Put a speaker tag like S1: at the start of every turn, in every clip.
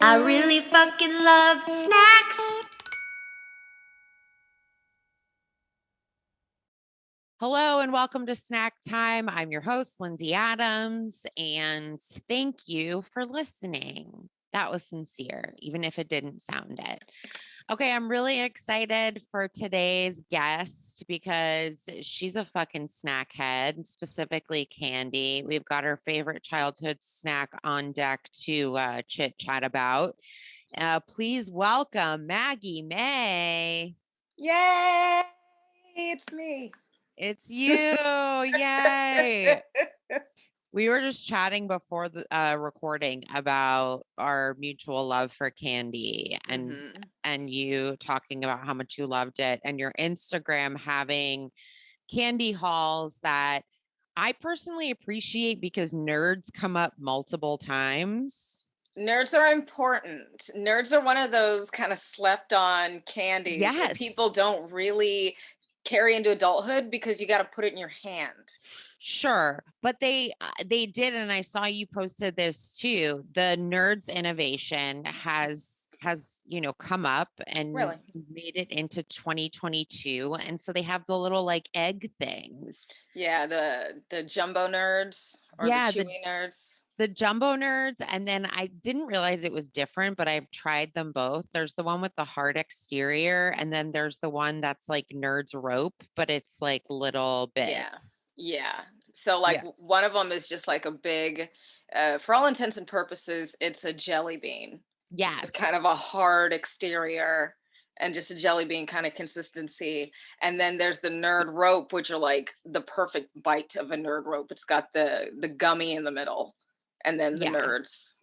S1: I really fucking love snacks.
S2: Hello and welcome to Snack Time. I'm your host, Lindsay Adams, and thank you for listening. That was sincere, even if it didn't sound it. Okay, I'm really excited for today's guest because she's a fucking snack head, specifically candy. We've got her favorite childhood snack on deck to chit chat about. Please welcome Maggie Maye.
S3: Yay! It's me.
S2: It's you. Yay. We were just chatting before the recording about our mutual love for candy and you talking about how much you loved it and your Instagram having candy hauls that I personally appreciate because nerds come up multiple times.
S3: Nerds are important. Nerds are one of those kind of slept on candies that
S2: Yes.
S3: people don't really carry into adulthood because you got to put it in your hand.
S2: Sure, but they did, and I saw you posted this too. The Nerds innovation has come up and
S3: Really?
S2: made it into 2022, and so they have the little like egg things.
S3: Yeah, the jumbo nerds or
S2: Yeah,
S3: the chewy nerds.
S2: the jumbo nerds, and then I didn't realize it was different, but I've tried them both. There's the one with the hard exterior, and then there's the one that's like Nerds rope, but it's like little bits.
S3: Yeah. So like
S2: Yeah.
S3: one of them is just like a big, for all intents and purposes, it's a jelly bean.
S2: Yes.
S3: With kind of a hard exterior and just a jelly bean kind of consistency. And then there's the nerd rope, which are like the perfect bite of a nerd rope. It's got the gummy in the middle and then the nerds.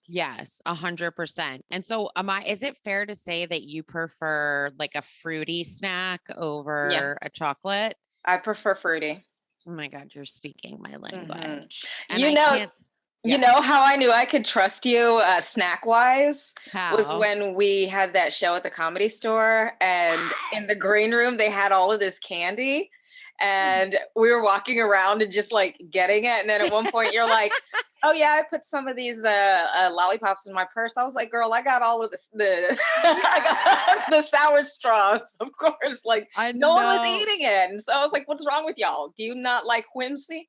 S2: Yes, 100%. And so is it fair to say that you prefer like a fruity snack over a chocolate?
S3: I prefer fruity.
S2: Oh my God, you're speaking my language.
S3: And you know how I knew I could trust you snack wise was when we had that show at the Comedy Store, and in the green room they had all of this candy and we were walking around and just like getting it, and then at one point you're like, oh yeah, I put some of these lollipops in my purse. I was like, girl, I got all of I got the sour straws, of course. Like no one was eating it. And so I was like, what's wrong with y'all? Do you not like whimsy?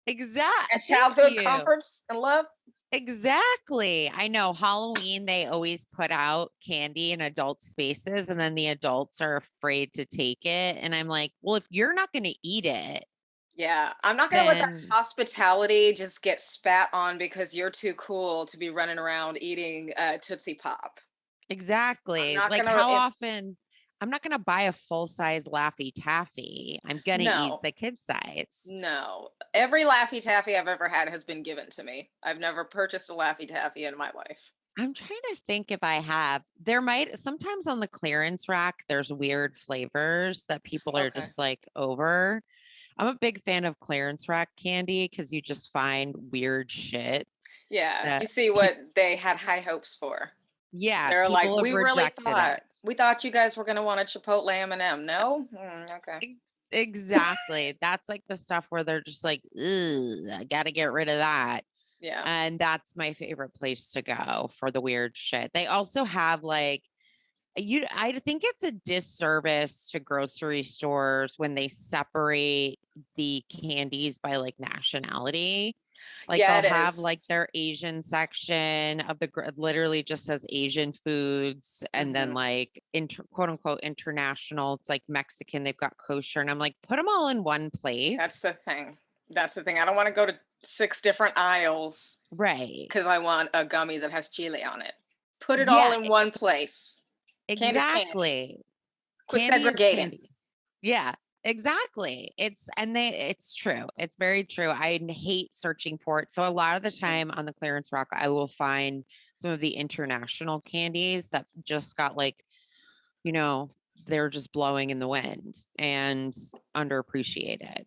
S2: Exactly.
S3: And childhood comforts and love?
S2: Exactly. I know Halloween, they always put out candy in adult spaces and then the adults are afraid to take it. And I'm like, well, if you're not going to eat it.
S3: Yeah, I'm not going to let that hospitality just get spat on because you're too cool to be running around eating Tootsie Pop.
S2: Exactly. Like how often I'm not going to buy a full-size Laffy Taffy. I'm going to eat the kid size.
S3: No. Every Laffy Taffy I've ever had has been given to me. I've never purchased a Laffy Taffy in my life.
S2: I'm trying to think if I have. There might sometimes on the clearance rack, there's weird flavors that people are just like over. I'm a big fan of clearance rack candy because you just find weird shit.
S3: Yeah. You see what they had high hopes for.
S2: Yeah.
S3: They're like, we thought you guys were going to want a Chipotle M&M. No? Okay.
S2: Exactly. That's like the stuff where they're just like, I got to get rid of that.
S3: Yeah.
S2: And that's my favorite place to go for the weird shit. They also have like, I think it's a disservice to grocery stores when they separate the candies by like nationality. Like they'll have like their Asian section of literally just says Asian foods, and then like quote unquote international. It's like Mexican. They've got kosher, and I'm like, put them all in one place.
S3: That's the thing. I don't want to go to 6 different aisles,
S2: right?
S3: Because I want a gummy that has chili on it. Put it all in one place.
S2: Exactly.
S3: Quit segregating.
S2: Yeah. Exactly. It's true. It's very true. I hate searching for it. So a lot of the time on the clearance rack, I will find some of the international candies that just got like, they're just blowing in the wind and underappreciated.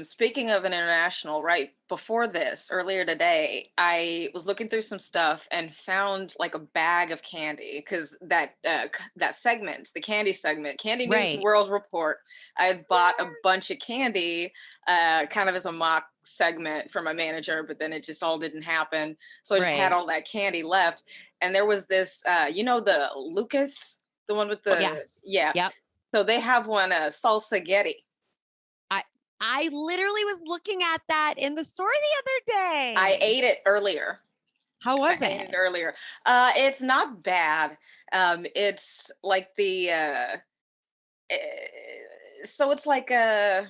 S3: Speaking of an international, right before this, earlier today, I was looking through some stuff and found like a bag of candy because that segment, the candy segment, Candy News
S2: Right.
S3: World Report, I had bought a bunch of candy, kind of as a mock segment for my manager, but then it just all didn't happen. So I just had
S2: Right.
S3: all that candy left, and there was this, the Lucas, the one with the
S2: Yes.
S3: yeah.
S2: Yep.
S3: So they have one, salsa Getty.
S2: I literally was looking at that in the store the other day.
S3: I ate it earlier.
S2: How was
S3: I ate it earlier. It's not bad. It's like so it's like like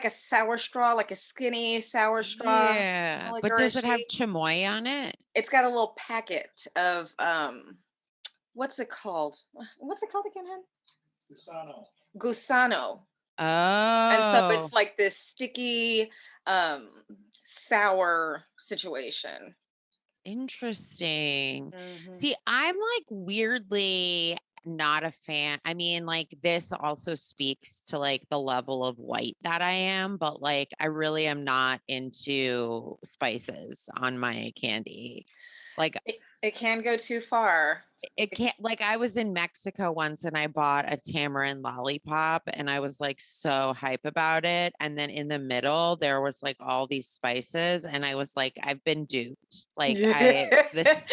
S3: a sour straw, like a skinny sour straw.
S2: Yeah.
S3: Like
S2: But does it have
S3: Licorice-y.
S2: chamoy on it?
S3: It's got a little packet of what's it called? What's it called again, hon? Gusano. And so
S2: Oh.
S3: it's like this sticky, sour situation.
S2: Interesting.
S3: Mhm.
S2: See, I'm like weirdly not a fan. I mean, like this also speaks to like the level of white that I am, but like I really am not into spices on my candy. Like
S3: It can go too far.
S2: it can't, like I was in Mexico once and I bought a tamarind lollipop and I was like so hype about it. And then in the middle, there was like all these spices and I was like, I've been duped. Like this,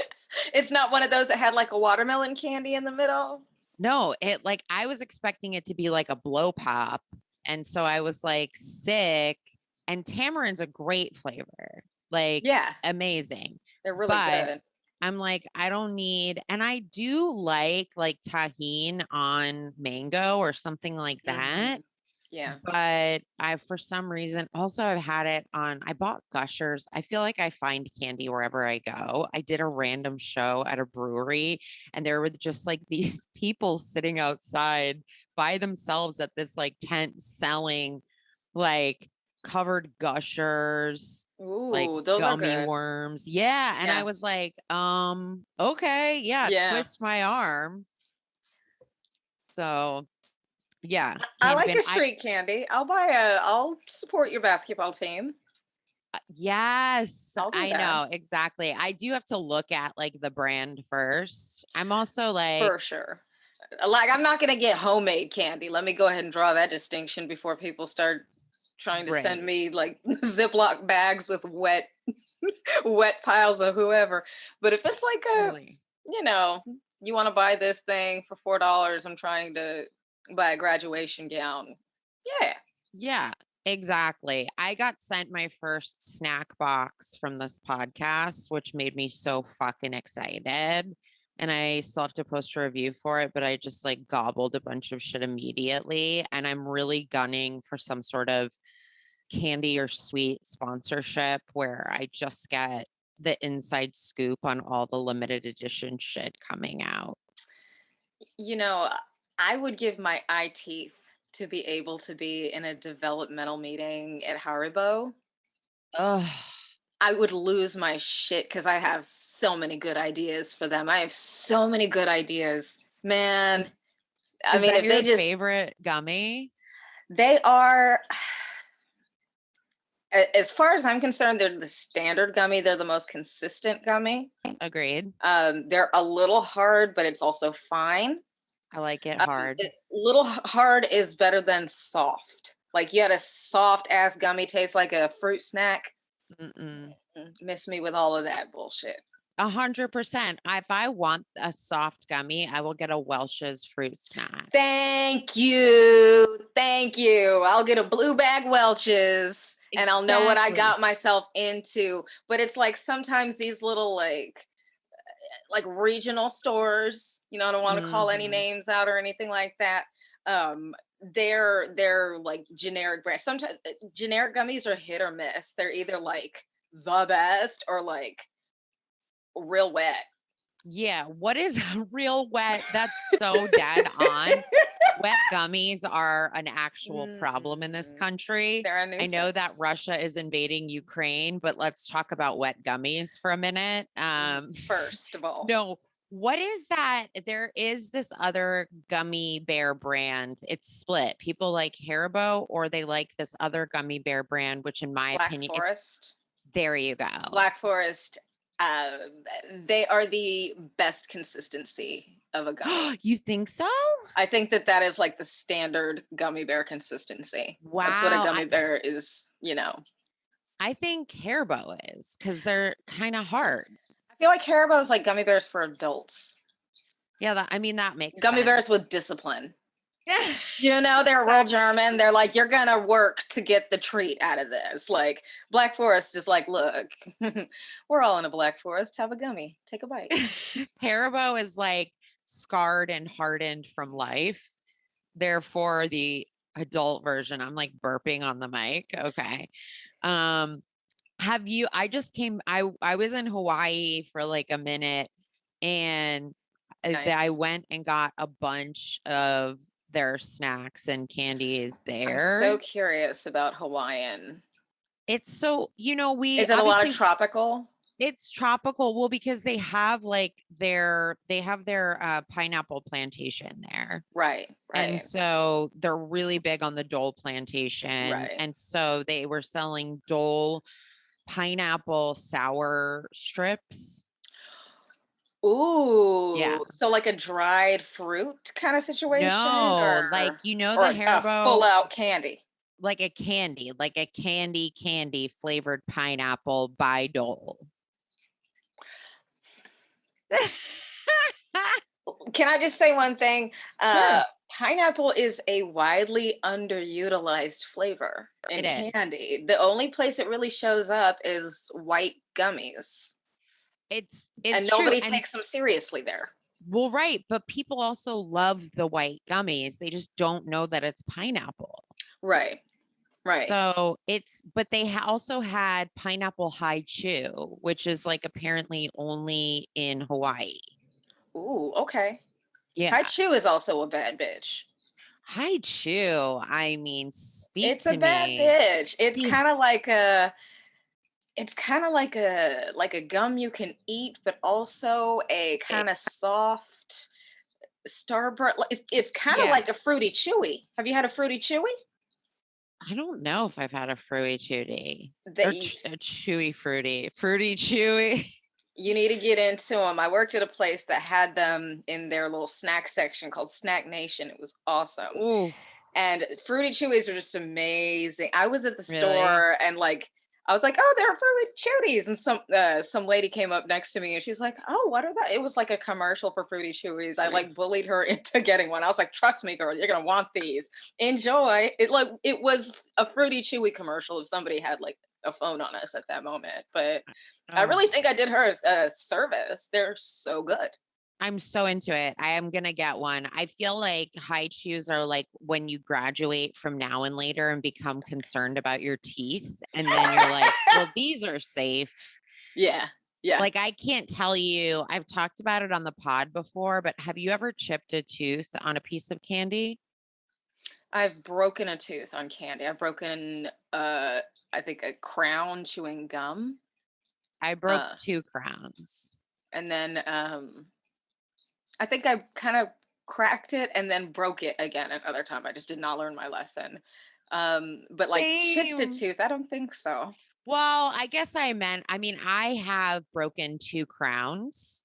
S3: It's not one of those that had like a watermelon candy in the middle.
S2: no, it like, I was expecting it to be like a blow pop. And so I was like sick, and tamarind's a great flavor, like
S3: Yeah,
S2: amazing.
S3: they're really
S2: But
S3: good.
S2: I'm like, I don't need, and I do like tahine on mango or something like that.
S3: Mhm. Yeah.
S2: But for some reason, also I've had it on, I bought Gushers. I feel like I find candy wherever I go. I did a random show at a brewery and there were just like these people sitting outside by themselves at this like tent selling like covered Gushers, like
S3: Ooh, those are
S2: gummy
S3: good.
S2: worms. Yeah. And I
S3: Yeah.
S2: was like, okay, yeah,
S3: Yeah.
S2: twist my arm. So yeah,
S3: I
S2: candy
S3: like
S2: bin.
S3: a street candy. I'll support your basketball team.
S2: Yes,
S3: I'll do
S2: I
S3: that.
S2: know exactly. I do have to look at like the brand first. I'm also like,
S3: For sure. Like, I'm not gonna get homemade candy. Let me go ahead and draw that distinction before people start trying to send
S2: right,
S3: me like Ziploc bags with wet wet piles of whoever. But if it's like
S2: totally.
S3: you want to buy this thing for $4, I'm trying to buy a graduation gown. Yeah.
S2: Yeah, exactly. I got sent my first snack box from this podcast, which made me so fucking excited. And I still have to post a review for it, but I just like gobbled a bunch of shit immediately. And I'm really gunning for some sort of candy or sweet sponsorship where I just get the inside scoop on all the limited edition shit coming out.
S3: You know, I would give my eye teeth to be able to be in a developmental meeting at Haribo.
S2: Oh,
S3: I would lose my shit because I have so many good ideas for them. I have so many good ideas, man. I
S2: is
S3: mean,
S2: that
S3: if they
S2: your
S3: just,
S2: favorite gummy?
S3: they are, as far as I'm concerned, they're the standard gummy. They're the most consistent gummy.
S2: Agreed.
S3: They're a little hard, but it's also fine.
S2: I like it hard.
S3: Little hard is better than soft. Like you had a soft ass gummy taste like a fruit snack.
S2: Mm-mm.
S3: Miss me with all of that bullshit.
S2: 100%. If I want a soft gummy, I will get a Welch's fruit snack.
S3: Thank you. Thank you. I'll get a blue bag Welch's and I'll know what I got myself into. But it's like sometimes these little like regional stores, I don't want to call any names out or anything like that. They're like generic brands. Sometimes generic gummies are hit or miss. They're either like the best or like real wet.
S2: Yeah, what is real wet? That's so dead on. Wet gummies are an actual problem in this country.
S3: They're a nuisance.
S2: I know that Russia is invading Ukraine, but let's talk about wet gummies for a minute.
S3: First of all.
S2: No, What is that? There is this other gummy bear brand. It's split. People like Haribo or they like this other gummy bear brand, which in my
S3: Black
S2: opinion,
S3: Forest.
S2: there you go.
S3: Black Forest. They are the best consistency of a gummy.
S2: You think so?
S3: I think that is like the standard gummy bear consistency.
S2: Wow.
S3: That's what a gummy bear is,
S2: I think Haribo is because they're kind of hard.
S3: I feel like Haribo is like gummy bears for adults.
S2: Yeah, that makes
S3: gummy
S2: sense.
S3: bears with discipline. They're real German. They're like, you're gonna work to get the treat out of this. Like Black Forest is like, look, we're all in a Black Forest. Have a gummy. Take a bite.
S2: Haribo is like scarred and hardened from life. Therefore, the adult version, I'm like burping on the mic. Okay. I was in Hawaii for like a minute and
S3: Nice.
S2: I went and got a bunch of their snacks and candies there.
S3: I'm so curious about Hawaiian.
S2: It's so,
S3: is it a lot of tropical?
S2: It's tropical. Well, because they have their pineapple plantation there.
S3: Right.
S2: And so they're really big on the Dole plantation.
S3: Right.
S2: And so they were selling Dole pineapple sour strips.
S3: Ooh. Yeah. So like a dried fruit kind of situation?
S2: No,
S3: or
S2: the Haribo.
S3: Full out candy.
S2: Like a candy flavored pineapple by Dole.
S3: Can I just say one thing?
S2: Sure.
S3: Pineapple is a widely underutilized flavor in candy. The only place it really shows up is white gummies.
S2: It's
S3: and nobody takes them seriously there.
S2: Well, right. But people also love the white gummies. They just don't know that it's pineapple.
S3: Right.
S2: So but they also had pineapple high chew, which is like apparently only in Hawaii.
S3: Ooh, okay.
S2: Yeah.
S3: High chew is also a bad bitch.
S2: High chew. I mean,
S3: it's a bad bitch. It's kind of like a gum you can eat, but also a kind of soft Starburst. It's kind of like a fruity chewy. Have you had a fruity chewy?
S2: I don't know if I've had a fruity chewy. A chewy fruity chewy.
S3: You need to get into them. I worked at a place that had them in their little snack section called Snack Nation. It was awesome.
S2: Ooh.
S3: And fruity chewies are just amazing. I was at the store and I was like, oh, there are fruity chewies. And some lady came up next to me and she's like, oh, what are that? It was like a commercial for fruity chewies. I bullied her into getting one. I was like, trust me, girl, you're going to want these. Enjoy. It was a fruity chewy commercial if somebody had a phone on us at that moment. But I really think I did her a service. They're so good.
S2: I'm so into it. I am going to get one. I feel like high chews are like when you graduate from Now and Later and become concerned about your teeth. And then you're like, well, these are safe.
S3: Yeah. Yeah.
S2: Like, I can't tell you, I've talked about it on the pod before, but have you ever chipped a tooth on a piece of candy?
S3: I've broken a tooth on candy. I've broken, I think, a crown chewing gum.
S2: I broke 2 crowns.
S3: And then, I think I kind of cracked it and then broke it again another time. I just did not learn my lesson. But chipped a tooth, I don't think so.
S2: Well, I guess I have broken 2 crowns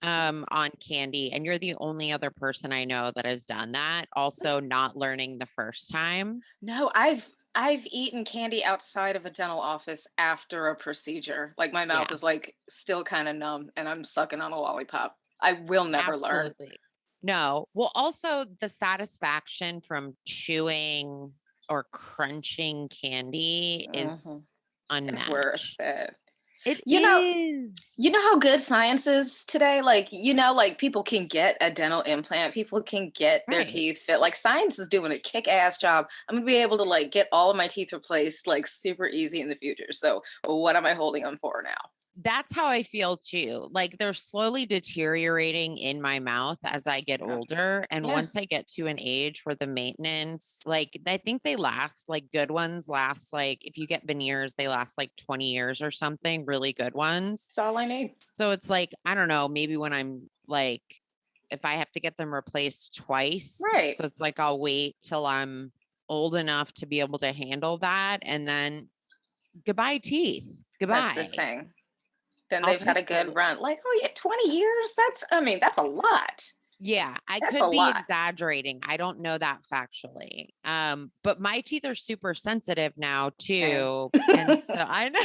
S2: on candy, and you're the only other person I know that has done that. Also not learning the first time.
S3: No, I've eaten candy outside of a dental office after a procedure. Like my mouth is still kind of numb and I'm sucking on a lollipop. I will never learn.
S2: No. Well, also the satisfaction from chewing or crunching candy is unmatched.
S3: It's worth it.
S2: It is.
S3: You know how good science is today? People can get a dental implant. People can get their teeth fit. Science is doing a kick-ass job. I'm going to be able to get all of my teeth replaced super easy in the future. So what am I holding them for now?
S2: That's how I feel too. They're slowly deteriorating in my mouth as I get older. And once I get to an age where the maintenance, I think they last, good ones last, if you get veneers, they last 20 years or something, really good ones.
S3: That's all I need.
S2: So it's I don't know, maybe when I'm like if I have to get them replaced twice.
S3: Right.
S2: So it's like I'll wait till I'm old enough to be able to handle that. And then goodbye teeth. Goodbye.
S3: That's the thing. Then they've had a good run. Like, oh yeah, 20 years? That's a lot.
S2: Yeah, I
S3: That's
S2: could
S3: a
S2: be
S3: lot.
S2: exaggerating. I don't know that factually. But my teeth are super sensitive now too. And so I know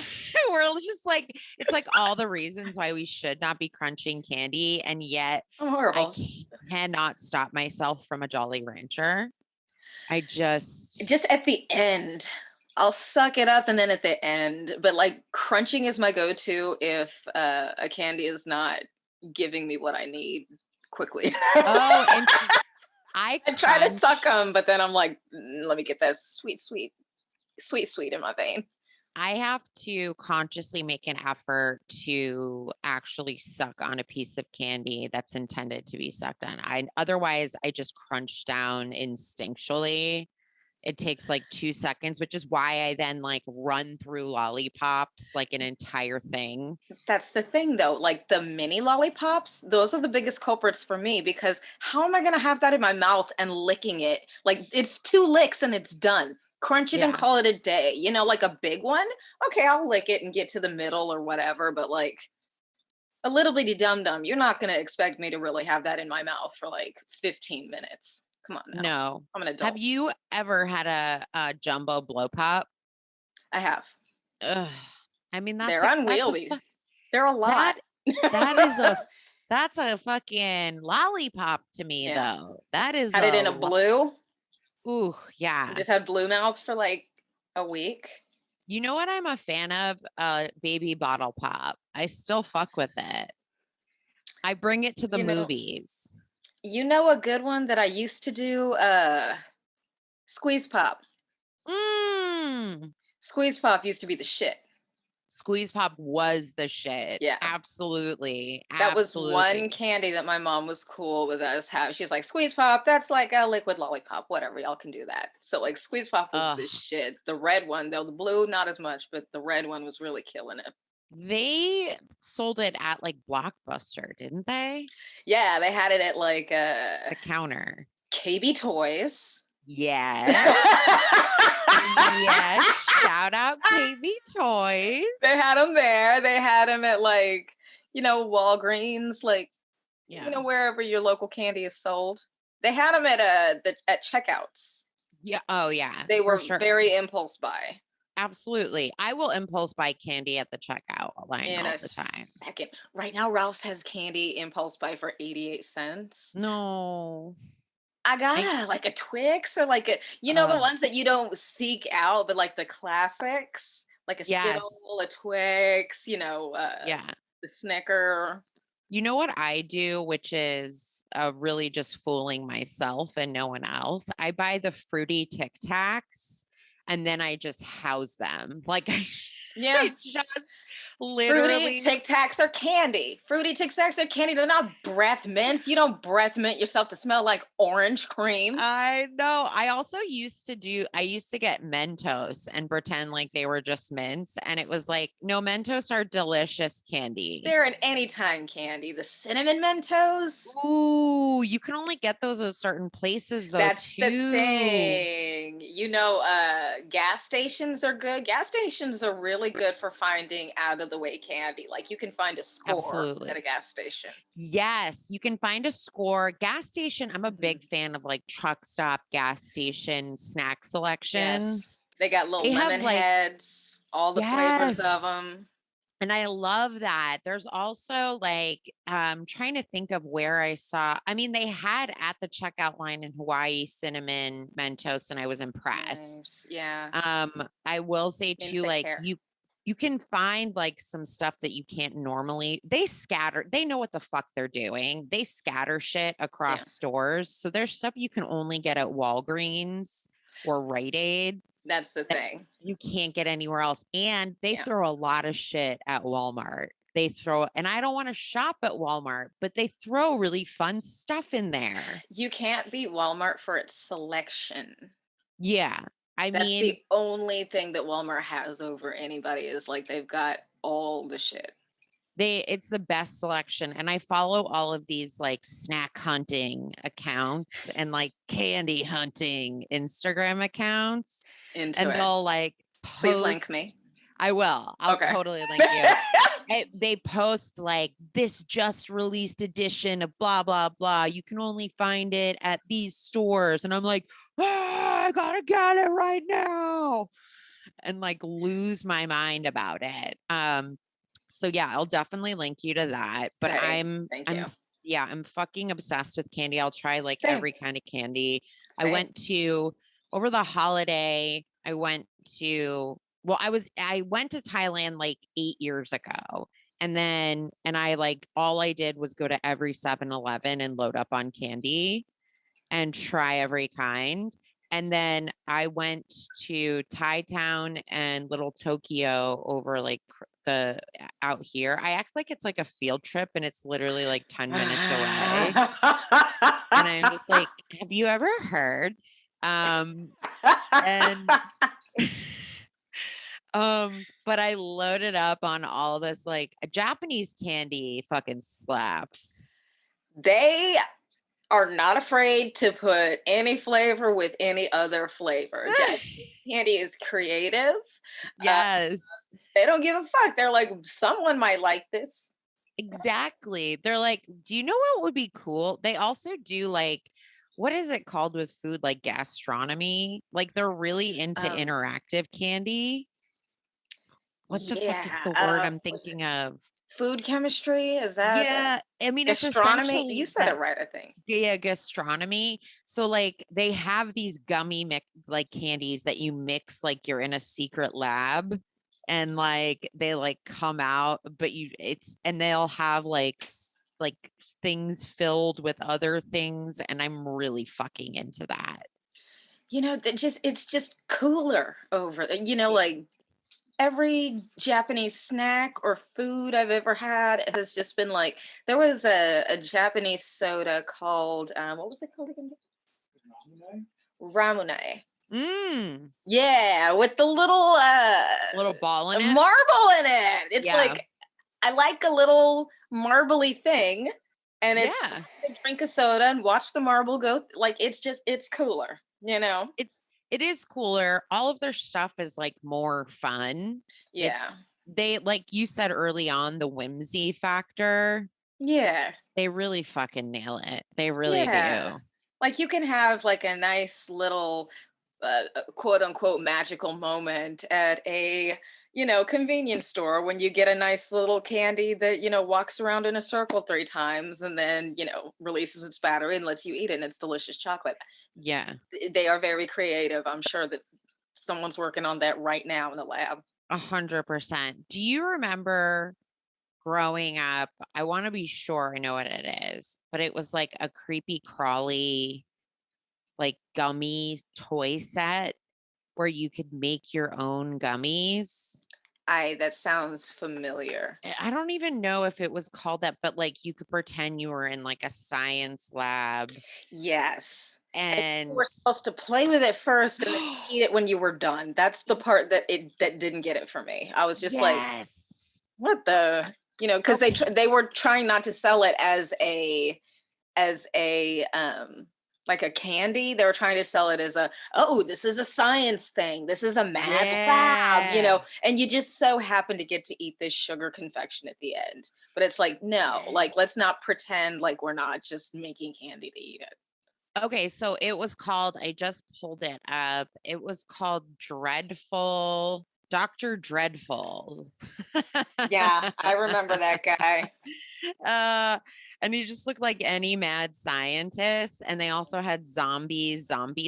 S2: we're just like, it's like all the reasons why we should not be crunching candy. And yet I cannot stop myself from a Jolly Rancher. I just
S3: at the end, I'll suck it up and then at the end, but like crunching is my go-to if a candy is not giving me what I need quickly.
S2: Oh, and I
S3: try to suck them, but then I'm like, let me get that sweet in my vein.
S2: I have to consciously make an effort to actually suck on a piece of candy that's intended to be sucked on. Otherwise I just crunch down instinctually. It takes like 2 seconds, which is why I then like run through lollipops like an entire thing.
S3: That's the thing though, like the mini lollipops, those are the biggest culprits for me because how am I going to have that in my mouth and licking it? Like it's 2 licks and it's done. Crunch it and call it a day. You know, like a big one. Okay, I'll lick it and get to the middle or whatever, but like a little bitty dum-dum, you're not going to expect me to really have that in my mouth for like 15 minutes. Come on now.
S2: No.
S3: I'm an adult.
S2: Have you ever had a jumbo blow pop?
S3: I have.
S2: Ugh. I mean,
S3: they're unwieldy. They're a lot.
S2: That's a fucking lollipop to me though. That is
S3: had it in a blue.
S2: Ooh, yeah.
S3: You just had blue mouth for like a week.
S2: You know what I'm a fan of? Baby bottle pop. I still fuck with it. I bring it to the movies.
S3: You know a good one that I used to do? Squeeze pop. Squeeze pop used to be the shit.
S2: Squeeze pop was the shit.
S3: Yeah.
S2: Absolutely.
S3: That was one candy that my mom was cool with us having. She's like, squeeze pop, that's like a liquid lollipop, whatever, y'all can do that. So like squeeze pop was the shit. The red one, though, the blue, not as much, but the red one was really killing it.
S2: They sold it at like Blockbuster, didn't they?
S3: Yeah, they had it at like
S2: the counter.
S3: KB Toys.
S2: Yeah. Yes. Shout out KB Toys.
S3: They had them there. They had them at like, Walgreens, like, wherever your local candy is sold. They had them at checkouts.
S2: Yeah. Oh yeah.
S3: They were very impulse buy.
S2: Absolutely. I will impulse buy candy at the checkout line all the time.
S3: Second. Right now, Ralph's has candy impulse buy for 88 cents.
S2: No.
S3: I got like a Twix or like the ones that you don't seek out, but like the classics, like a Skittle, a Twix, the Snicker.
S2: You know what I do, which is really just fooling myself and no one else? I buy the fruity Tic Tacs. And then I just house them. Like I just literally.
S3: Fruity Tic Tacs are candy. Fruity Tic Tacs are candy. They're not breath mints. You don't breath mint yourself to smell like orange cream.
S2: I know. I also used to get Mentos and pretend like they were just mints. And it was like, no, Mentos are delicious candy.
S3: They're an anytime candy. The cinnamon Mentos.
S2: Ooh, you can only get those at certain places though.
S3: That's the thing. Gas stations are good. Gas stations are really good for finding out of the way candy. Like you can find a score at a gas station.
S2: Yes, you can find a score. Gas station. I'm a big fan of like truck stop gas station snack selection.
S3: Yes. They got little lemon heads, all the flavors of them.
S2: And I love that. There's also like, trying to think of where I saw, they had at the checkout line in Hawaii cinnamon Mentos and I was impressed.
S3: Nice. Yeah.
S2: I will say too, like you can find like some stuff that you can't normally, they know what the fuck they're doing. They scatter shit across stores. So there's stuff you can only get at Walgreens or Rite Aid.
S3: That's the thing.
S2: You can't get anywhere else. And they throw a lot of shit at Walmart. And I don't want to shop at Walmart, but they throw really fun stuff in there.
S3: You can't beat Walmart for its selection.
S2: Yeah.
S3: That's the only thing that Walmart has over anybody is like they've got all the shit.
S2: It's the best selection. And I follow all of these like snack hunting accounts and like candy hunting Instagram accounts.
S3: Into
S2: And
S3: it.
S2: they'll like
S3: Please link
S2: post.
S3: me.
S2: I will. I'll
S3: Okay.
S2: totally link you. They post like this just released edition of blah, blah, blah. You can only find it at these stores. And I'm like, I gotta get it right now. And like lose my mind about it. So yeah, I'll definitely link you to that. But
S3: Thank you.
S2: I'm fucking obsessed with candy. I'll try like
S3: Same.
S2: every kind of candy.
S3: Same.
S2: I went to over the holiday, I went to Thailand like 8 years ago. And I like all I did was go to every 7-Eleven and load up on candy and try every kind. And then I went to Thai Town and Little Tokyo over like the out here. I act like it's like a field trip and it's literally like 10 minutes away. And I'm just like, have you ever heard? But I loaded up on all this like Japanese candy fucking slaps.
S3: They are not afraid to put any flavor with any other flavor. Candy is creative.
S2: Yes.
S3: They don't give a fuck. They're like, someone might like this.
S2: Exactly. They're like, do you know what would be cool? They also do like, what is it called with food? Like gastronomy. Like they're really into interactive candy. What the fuck is the word I'm thinking of?
S3: Food chemistry? Is that?
S2: Yeah. I mean, it's
S3: gastronomy. You said it right, I think.
S2: Yeah, gastronomy. So like they have these gummy like candies that you mix like you're in a secret lab and like they like come out, but and they'll have like things filled with other things. And I'm really fucking into that.
S3: You know, it's just cooler over, like every Japanese snack or food I've ever had has just been like, there was a Japanese soda called, what was it called again? Ramune. Yeah, with the little
S2: ball in it.
S3: Marble in it. It's like, I like a little marbly thing. And it's drink a soda and watch the marble go. Like, it's cooler,
S2: It is cooler. All of their stuff is like more fun.
S3: Yeah.
S2: They, like you said early on, the whimsy factor.
S3: Yeah.
S2: They really fucking nail it. They really do.
S3: Like you can have like a nice little quote unquote magical moment at a, convenience store when you get a nice little candy that, walks around in a circle 3 times and then, releases its battery and lets you eat it. And it's delicious chocolate.
S2: Yeah.
S3: They are very creative. I'm sure that someone's working on that right now in the lab.
S2: 100%. Do you remember growing up? I want to be sure I know what it is, but it was like a creepy crawly, like gummy toy set where you could make your own gummies.
S3: That sounds familiar.
S2: I don't even know if it was called that, but like you could pretend you were in like a science lab.
S3: Yes.
S2: And
S3: you were supposed to play with it first and then eat it when you were done. That's the part that didn't get it for me. I was just like, what the, because they were trying not to sell it as a like a candy. They were trying to sell it as this is a science thing. This is a mad lab, and you just so happen to get to eat this sugar confection at the end. But it's like, no, like, let's not pretend like we're not just making candy to eat it.
S2: Okay, so it was called, I just pulled it up. It was called Dr. Dreadful.
S3: Yeah, I remember that guy.
S2: And he just looked like any mad scientist. And they also had Zombie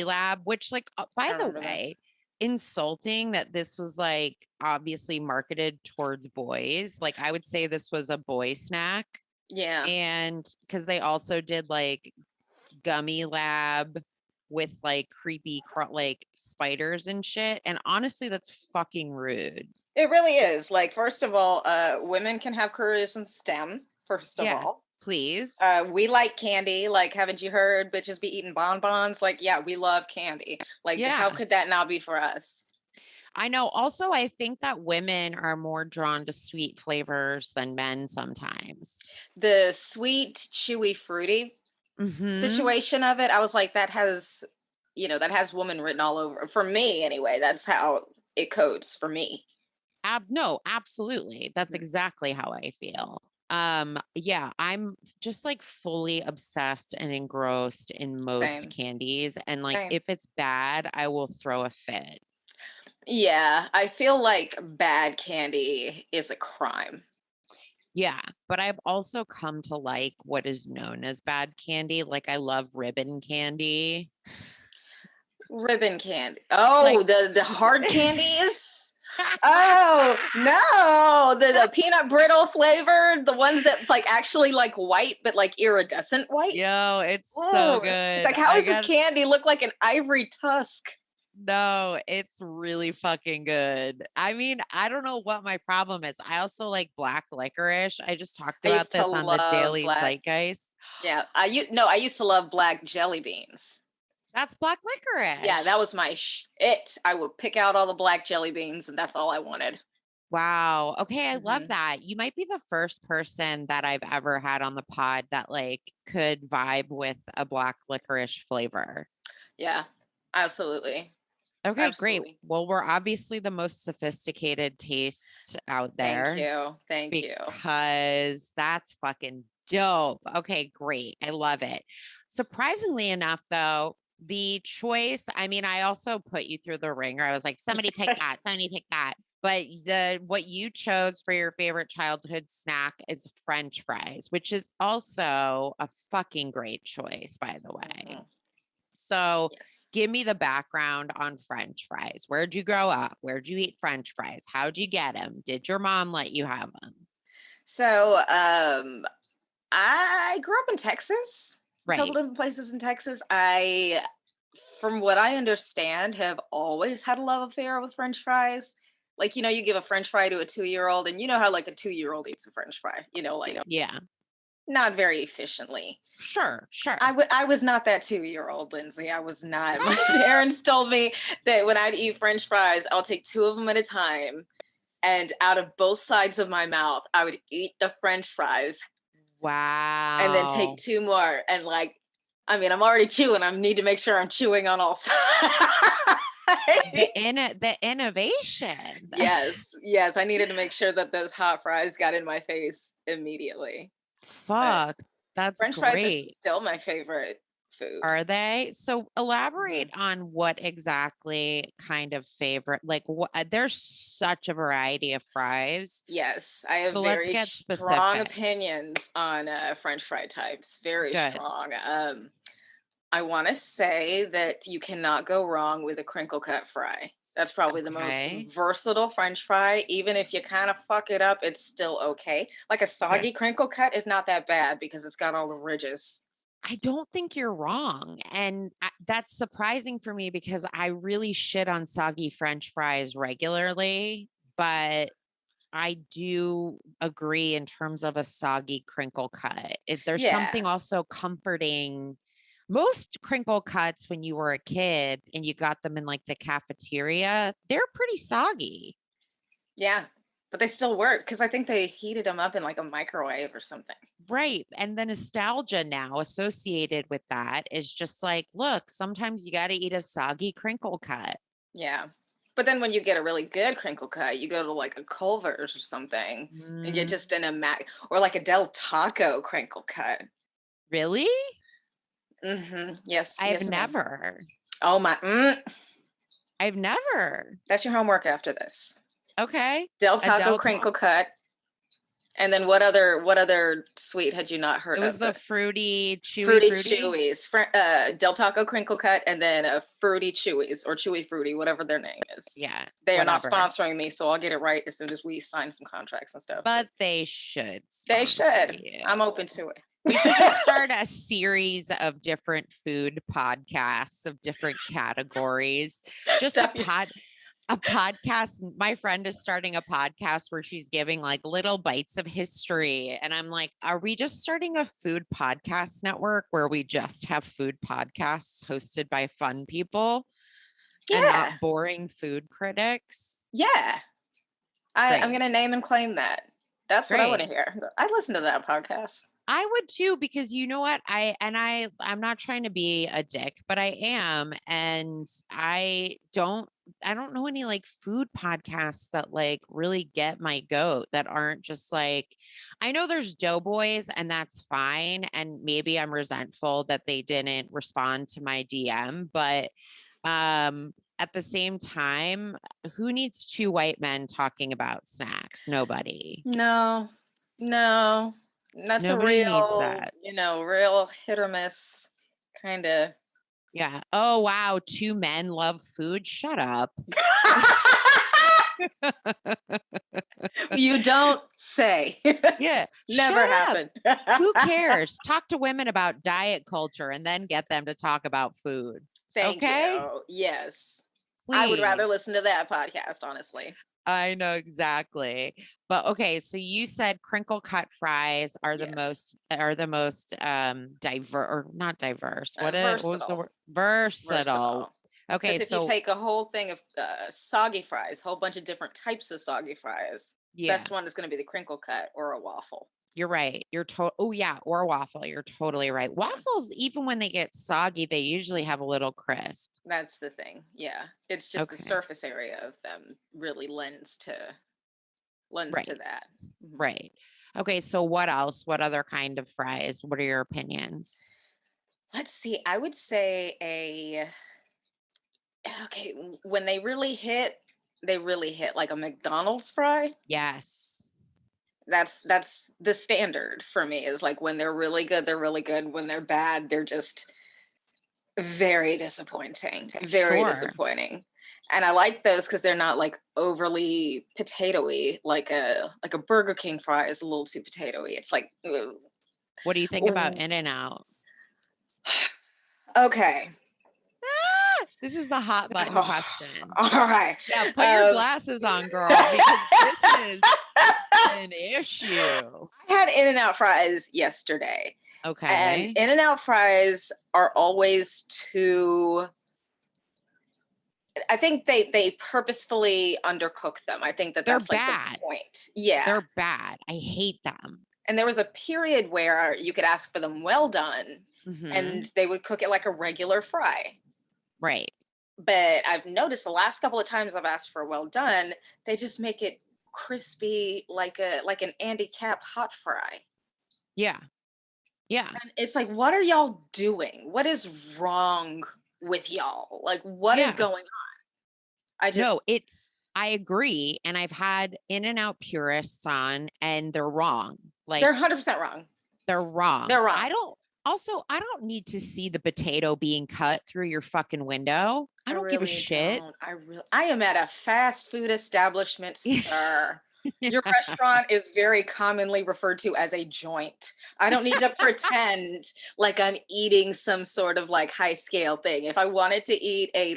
S2: Lab, which like, by the way, insulting that this was like obviously marketed towards boys. Like I would say this was a boy snack.
S3: Yeah.
S2: And because they also did like Gummy Lab with like creepy like spiders and shit. And honestly, that's fucking rude.
S3: It really is. Like, first of all, women can have careers in STEM, first of all.
S2: Please.
S3: We like candy. Like, haven't you heard bitches be eating bonbons? Like, yeah, we love candy. Like, how could that not be for us?
S2: I know. Also, I think that women are more drawn to sweet flavors than men sometimes.
S3: The sweet, chewy, fruity situation of it, I was like, that has, that has woman written all over. For me, anyway, that's how it codes for me.
S2: No, absolutely. That's exactly how I feel. Yeah, I'm just like fully obsessed and engrossed in most
S3: Same.
S2: candies. And like,
S3: Same.
S2: if it's bad, I will throw a fit.
S3: Yeah, I feel like bad candy is a crime.
S2: Yeah, but I've also come to like what is known as bad candy. Like, I love ribbon candy.
S3: Ribbon candy. Oh,
S2: Like,
S3: the hard candies. Oh no, the peanut brittle flavored, the ones that's like actually like white, but like iridescent white.
S2: yo, it's so
S3: Oh,
S2: good.
S3: it's like, how does this candy look like an ivory tusk?
S2: No, it's really fucking good. I mean, I don't know what my problem is. I also like black licorice. I just talked about this on the Daily Zeitgeist.
S3: Yeah, I used to love black jelly beans.
S2: That's black licorice.
S3: Yeah, that was my shit. I would pick out all the black jelly beans, and that's all I wanted.
S2: Wow. Okay, I love that. You might be the first person that I've ever had on the pod that like could vibe with a black licorice flavor.
S3: Yeah, absolutely.
S2: Okay,
S3: Absolutely.
S2: great. Well, we're obviously the most sophisticated tastes out there.
S3: Thank you.
S2: Because that's fucking dope. Okay, great. I love it. Surprisingly enough, though, the choice, I mean, I also put you through the ringer. I was like, somebody pick that, somebody pick that. But what you chose for your favorite childhood snack is French fries, which is also a fucking great choice, by the way. So give me the background on French fries. Where'd you grow up? Where'd you eat French fries? How'd you get them? Did your mom let you have them?
S3: So I grew up in Texas.
S2: Right.
S3: A couple different places in Texas. I, from what I understand, have always had a love affair with French fries. Like, you give a French fry to a 2-year-old, and you know how like a 2-year-old eats a French fry, like not very efficiently.
S2: Sure.
S3: I was not that 2-year-old, Lindsay. I was not. My parents told me that when I'd eat French fries, I'll take 2 of them at a time, and out of both sides of my mouth, I would eat the French fries.
S2: Wow.
S3: And then take 2 more, and I'm already chewing. I need to make sure I'm chewing on all sides.
S2: The innovation.
S3: Yes. I needed to make sure that those hot fries got in my face immediately.
S2: Fuck, that's
S3: French
S2: great.
S3: fries are still my favorite food.
S2: Are they? So elaborate on what exactly kind of favorite, like what, there's such a variety of fries.
S3: Yes, I have very strong opinions on French fry types. Very strong. I want to say that you cannot go wrong with a crinkle cut fry. That's probably the most versatile French fry. Even if you kind of fuck it up, it's still okay. Like a soggy crinkle cut is not that bad because it's got all the ridges.
S2: I don't think you're wrong. And that's surprising for me because I really shit on soggy French fries regularly, but I do agree in terms of a soggy crinkle cut. There's something also comforting. Most crinkle cuts when you were a kid and you got them in like the cafeteria, they're pretty soggy.
S3: Yeah, but they still work because I think they heated them up in like a microwave or something.
S2: Right. And the nostalgia now associated with that is just like, look, sometimes you got to eat a soggy crinkle cut.
S3: Yeah. But then when you get a really good crinkle cut, you go to like a Culver's or something and get just or like a Del Taco crinkle cut.
S2: Really?
S3: Yes.
S2: I've never.
S3: Oh my.
S2: I've never.
S3: That's your homework after this.
S2: Okay.
S3: Del Taco crinkle cut. And then what other sweet had you not heard of?
S2: It was the fruity
S3: chewies. Del Taco crinkle cut, and then a fruity chewies or chewy fruity, whatever their name is.
S2: Yeah.
S3: They are not sponsoring me, so I'll get it right as soon as we sign some contracts and stuff.
S2: But they should.
S3: They should. I'm open to it.
S2: We should just start a series of different food podcasts of different categories. Just a podcast. My friend is starting a podcast where she's giving like little bites of history. And I'm like, are we just starting a food podcast network where we just have food podcasts hosted by fun people? and not boring food critics.
S3: Yeah. I'm going to name and claim that. That's what I want to hear. I listen to that podcast.
S2: I would too, because you know what? I'm not trying to be a dick, but I am. And I don't know any like food podcasts that like really get my goat that aren't just like, I know there's Doughboys and that's fine. And maybe I'm resentful that they didn't respond to my DM, but at the same time, who needs two white men talking about snacks? Nobody.
S3: No. That's
S2: Nobody
S3: a real,
S2: needs that.
S3: Real hit or miss kind of.
S2: Yeah. Oh, wow. Two men love food. Shut up.
S3: You don't say.
S2: Yeah.
S3: Never happened.
S2: Who cares? Talk to women about diet culture and then get them to talk about food.
S3: Thank you. Yes. Please. I would rather listen to that podcast, honestly.
S2: I know exactly. But okay, so you said crinkle cut fries are the most diverse, or not diverse. What was the word? Versatile. Okay,
S3: if you take a whole thing of soggy fries, a whole bunch of different types of soggy fries, best one is going to be the crinkle cut or a waffle.
S2: You're right. Oh yeah, or a waffle. You're totally right. Waffles, even when they get soggy, they usually have a little crisp.
S3: That's the thing. Yeah. It's just the surface area of them really lends to that.
S2: Right. Okay. So what else? What other kind of fries? What are your opinions?
S3: Let's see. I would say when they really hit like a McDonald's fry.
S2: Yes.
S3: That's the standard for me, is like when they're really good, they're really good. When they're bad, they're just very disappointing. Very disappointing. And I like those because they're not like overly potatoy, like a Burger King fry is a little too potatoy. It's like, ugh.
S2: What do you think about In-N-Out?
S3: Okay.
S2: This is the hot button question.
S3: All right.
S2: Now put your glasses on, girl, because this is an issue.
S3: I had In-N-Out fries yesterday.
S2: Okay.
S3: And In-N-Out fries are always too, I think they purposefully undercook them. I think that's like the point. Yeah.
S2: They're bad. I hate them.
S3: And there was a period where you could ask for them well done, and they would cook it like a regular fry.
S2: Right.
S3: But I've noticed the last couple of times I've asked for well done, they just make it crispy like an Andy Cap hot fry. Yeah. Yeah. And it's like, what are y'all doing? What is wrong with y'all? Like, what is going on?
S2: I agree. And I've had In-N-Out purists on, and they're wrong. Like,
S3: they're 100% wrong.
S2: They're wrong.
S3: They're wrong.
S2: I don't need to see the potato being cut through your fucking window. I don't give a shit.
S3: I am at a fast food establishment, sir. Your restaurant is very commonly referred to as a joint. I don't need to pretend like I'm eating some sort of like high scale thing. If I wanted to eat a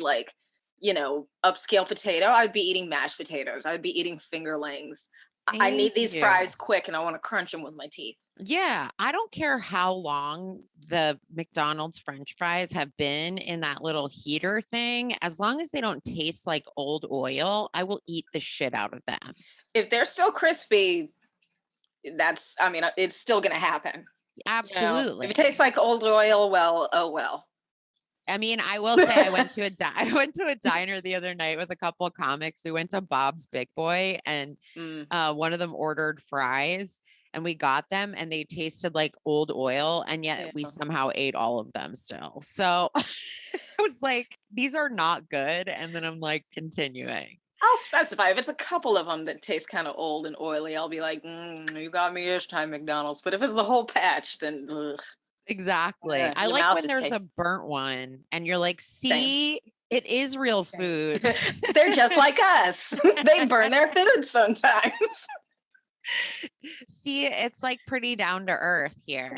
S3: upscale potato, I'd be eating mashed potatoes. I'd be eating fingerlings. I need these fries quick, and I want to crunch them with my teeth.
S2: Yeah. I don't care how long the McDonald's French fries have been in that little heater thing. As long as they don't taste like old oil, I will eat the shit out of them.
S3: If they're still crispy, it's still going to happen.
S2: Absolutely.
S3: If it tastes like old oil, well, oh well.
S2: I mean, I will say I went to a diner the other night with a couple of comics. We went to Bob's Big Boy, and one of them ordered fries, and we got them, and they tasted like old oil, and yet we somehow ate all of them still. So I was like, these are not good. And then I'm like, continuing.
S3: I'll specify if it's a couple of them that taste kind of old and oily. I'll be like, you got me this time, McDonald's. But if it's the whole patch, then ugh.
S2: Exactly. I like when there's a burnt one and you're like, see, it is real food.
S3: They're just like us. They burn their food sometimes.
S2: See, it's like pretty down to earth here.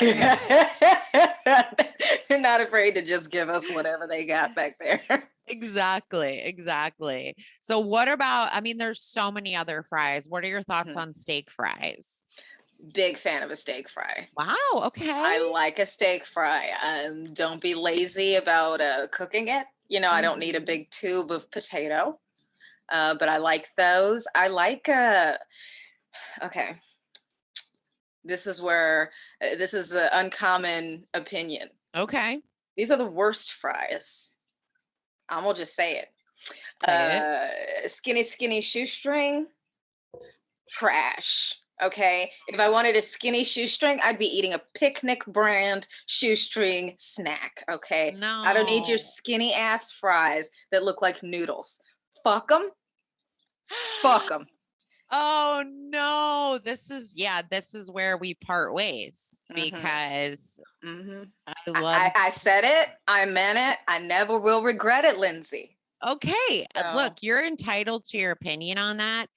S3: You're not afraid to just give us whatever they got back there.
S2: Exactly. So what about, there's so many other fries. What are your thoughts on steak fries?
S3: Big fan of a steak fry.
S2: Wow. Okay.
S3: I like a steak fry. Don't be lazy about cooking it. I don't need a big tube of potato, but I like those. I like, okay, this is where, this is an uncommon opinion.
S2: Okay.
S3: These are the worst fries. I'm gonna just say it. Skinny shoestring, trash. Okay. If I wanted a skinny shoestring, I'd be eating a picnic brand shoestring snack. Okay. I don't need your
S2: No.
S3: skinny ass fries that look like noodles. Fuck them. Fuck them.
S2: Oh no. This is where we part ways because
S3: I said it. I meant it. I never will regret it, Lindsay.
S2: Okay. Look, you're entitled to your opinion on that.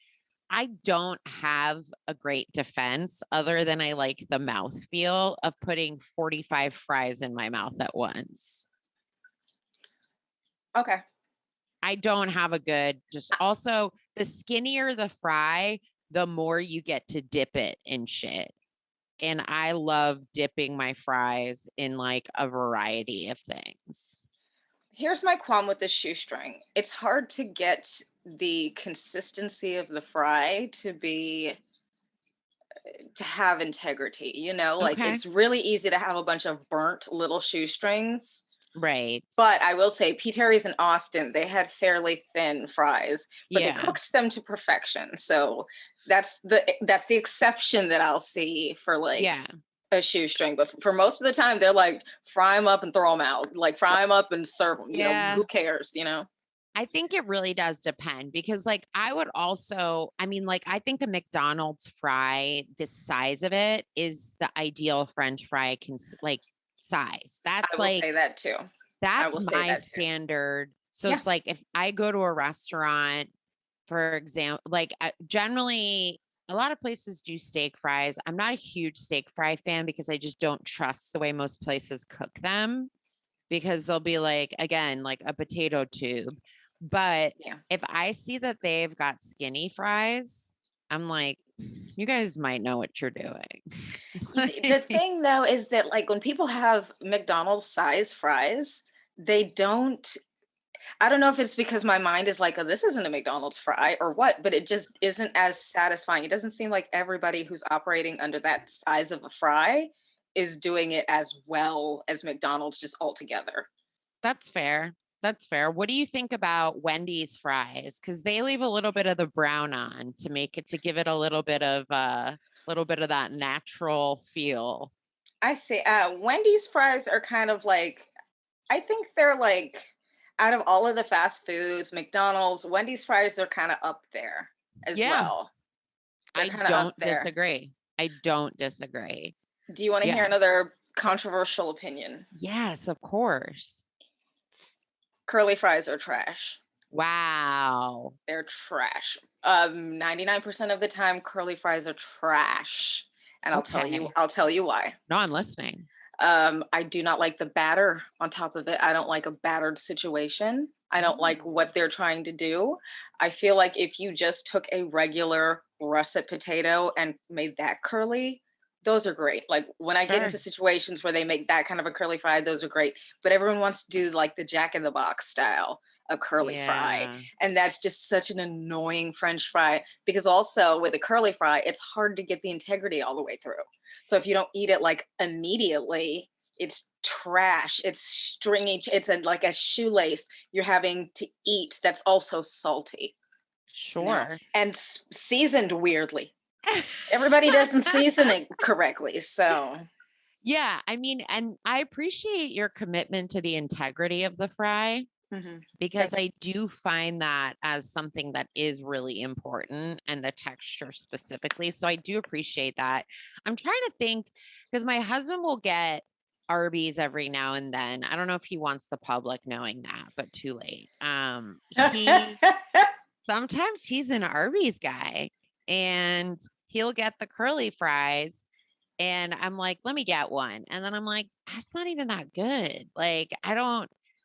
S2: I don't have a great defense other than I like the mouthfeel of putting 45 fries in my mouth at once.
S3: Okay.
S2: I don't have a good, just also the skinnier the fry, the more you get to dip it in shit. And I love dipping my fries in like a variety of things.
S3: Here's my qualm with the shoestring. It's hard to get the consistency of the fry to have integrity, like it's really easy to have a bunch of burnt little shoestrings.
S2: Right.
S3: But I will say P. Terry's in Austin, they had fairly thin fries, but they cooked them to perfection. So that's the exception that I'll see for like a shoestring. But for most of the time, they're like fry them up and throw them out, like fry them up and serve them. Who cares?
S2: I think it really does depend because like I would also, I mean, like I think a McDonald's fry, the size of it is the ideal French fry like size. That's
S3: I will say that too.
S2: That's my standard. So it's like if I go to a restaurant, for example, like generally a lot of places do steak fries. I'm not a huge steak fry fan because I just don't trust the way most places cook them because they'll be like, again, like a potato tube. But if I see that they've got skinny fries, I'm like, you guys might know what you're doing.
S3: The thing though is that like when people have McDonald's size fries, they don't, I don't know if it's because my mind is like, oh, this isn't a McDonald's fry or what, but it just isn't as satisfying. It doesn't seem like everybody who's operating under that size of a fry is doing it as well as McDonald's just altogether.
S2: That's fair. That's fair. What do you think about Wendy's fries? Because they leave a little bit of the brown on to give it a little bit of that natural feel.
S3: I say Wendy's fries are kind of like, I think they're like out of all of the fast foods, McDonald's, Wendy's fries are kind of up there as well.
S2: I don't disagree. I don't disagree.
S3: Do you want to hear another controversial opinion?
S2: Yes, of course.
S3: Curly fries are trash.
S2: Wow.
S3: They're trash. 99% of the time, curly fries are trash. And I'll tell you why.
S2: No, I'm listening.
S3: I do not like the batter on top of it. I don't like a battered situation. I don't like what they're trying to do. I feel like if you just took a regular russet potato and made that curly, those are great. Like when I get into situations where they make that kind of a curly fry, those are great. But everyone wants to do like the Jack in the Box style, a curly fry. And that's just such an annoying French fry because also with a curly fry, it's hard to get the integrity all the way through. So if you don't eat it like immediately, it's trash. It's stringy. It's like a shoelace you're having to eat that's also salty.
S2: Sure.
S3: And seasoned weirdly. Everybody doesn't season it correctly. So
S2: yeah, I mean, and I appreciate your commitment to the integrity of the fry because I do find that as something that is really important and the texture specifically. So I do appreciate that. I'm trying to think because my husband will get Arby's every now and then. I don't know if he wants the public knowing that, but too late. Sometimes he's an Arby's guy and he'll get the curly fries and I'm like, let me get one. And then I'm like, that's not even that good. Like,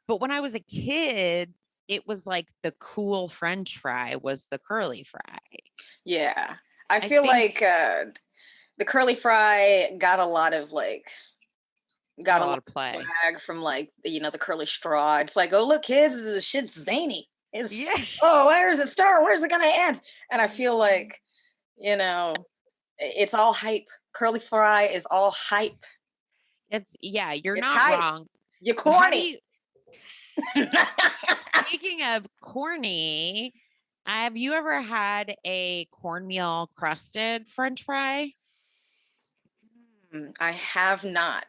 S2: but when I was a kid, it was like the cool French fry was the curly fry.
S3: Yeah. I feel like the curly fry got a lot of like Got
S2: a
S3: a
S2: lot
S3: lot
S2: of
S3: of
S2: play.
S3: swag from like the curly straw. It's like, oh look, kids, this shit's zany.
S2: Yeah.
S3: Oh, where does it start? Where's it gonna end? And I feel like, it's all hype. Curly fry is all hype.
S2: You're
S3: It's
S2: not
S3: hype.
S2: wrong.
S3: You're
S2: But how do
S3: corny.
S2: you, speaking of corny, have you ever had a cornmeal crusted French fry?
S3: I have not.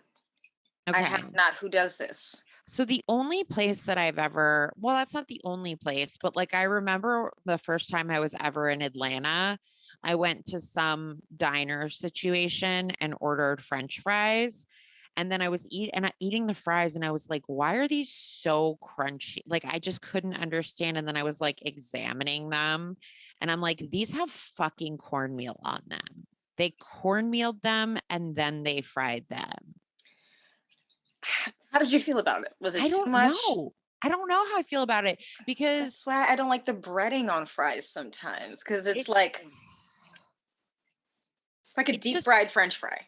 S3: I
S2: Okay.
S3: have not. Who does this?
S2: So the only place that I've ever, well, that's not the only place, but like I remember the first time I was ever in Atlanta, I went to some diner situation and ordered French fries. And then I was eating the fries and I was like, why are these so crunchy? Like I just couldn't understand. And then I was like examining them and I'm like, these have fucking cornmeal on them. They cornmealed them and then they fried them.
S3: How did you feel about it? Was it
S2: I
S3: too
S2: don't
S3: much?
S2: know. I don't know how I feel about it because
S3: That's why I don't like the breading on fries sometimes, because it's
S2: it,
S3: like a
S2: it
S3: deep
S2: just,
S3: fried French fry.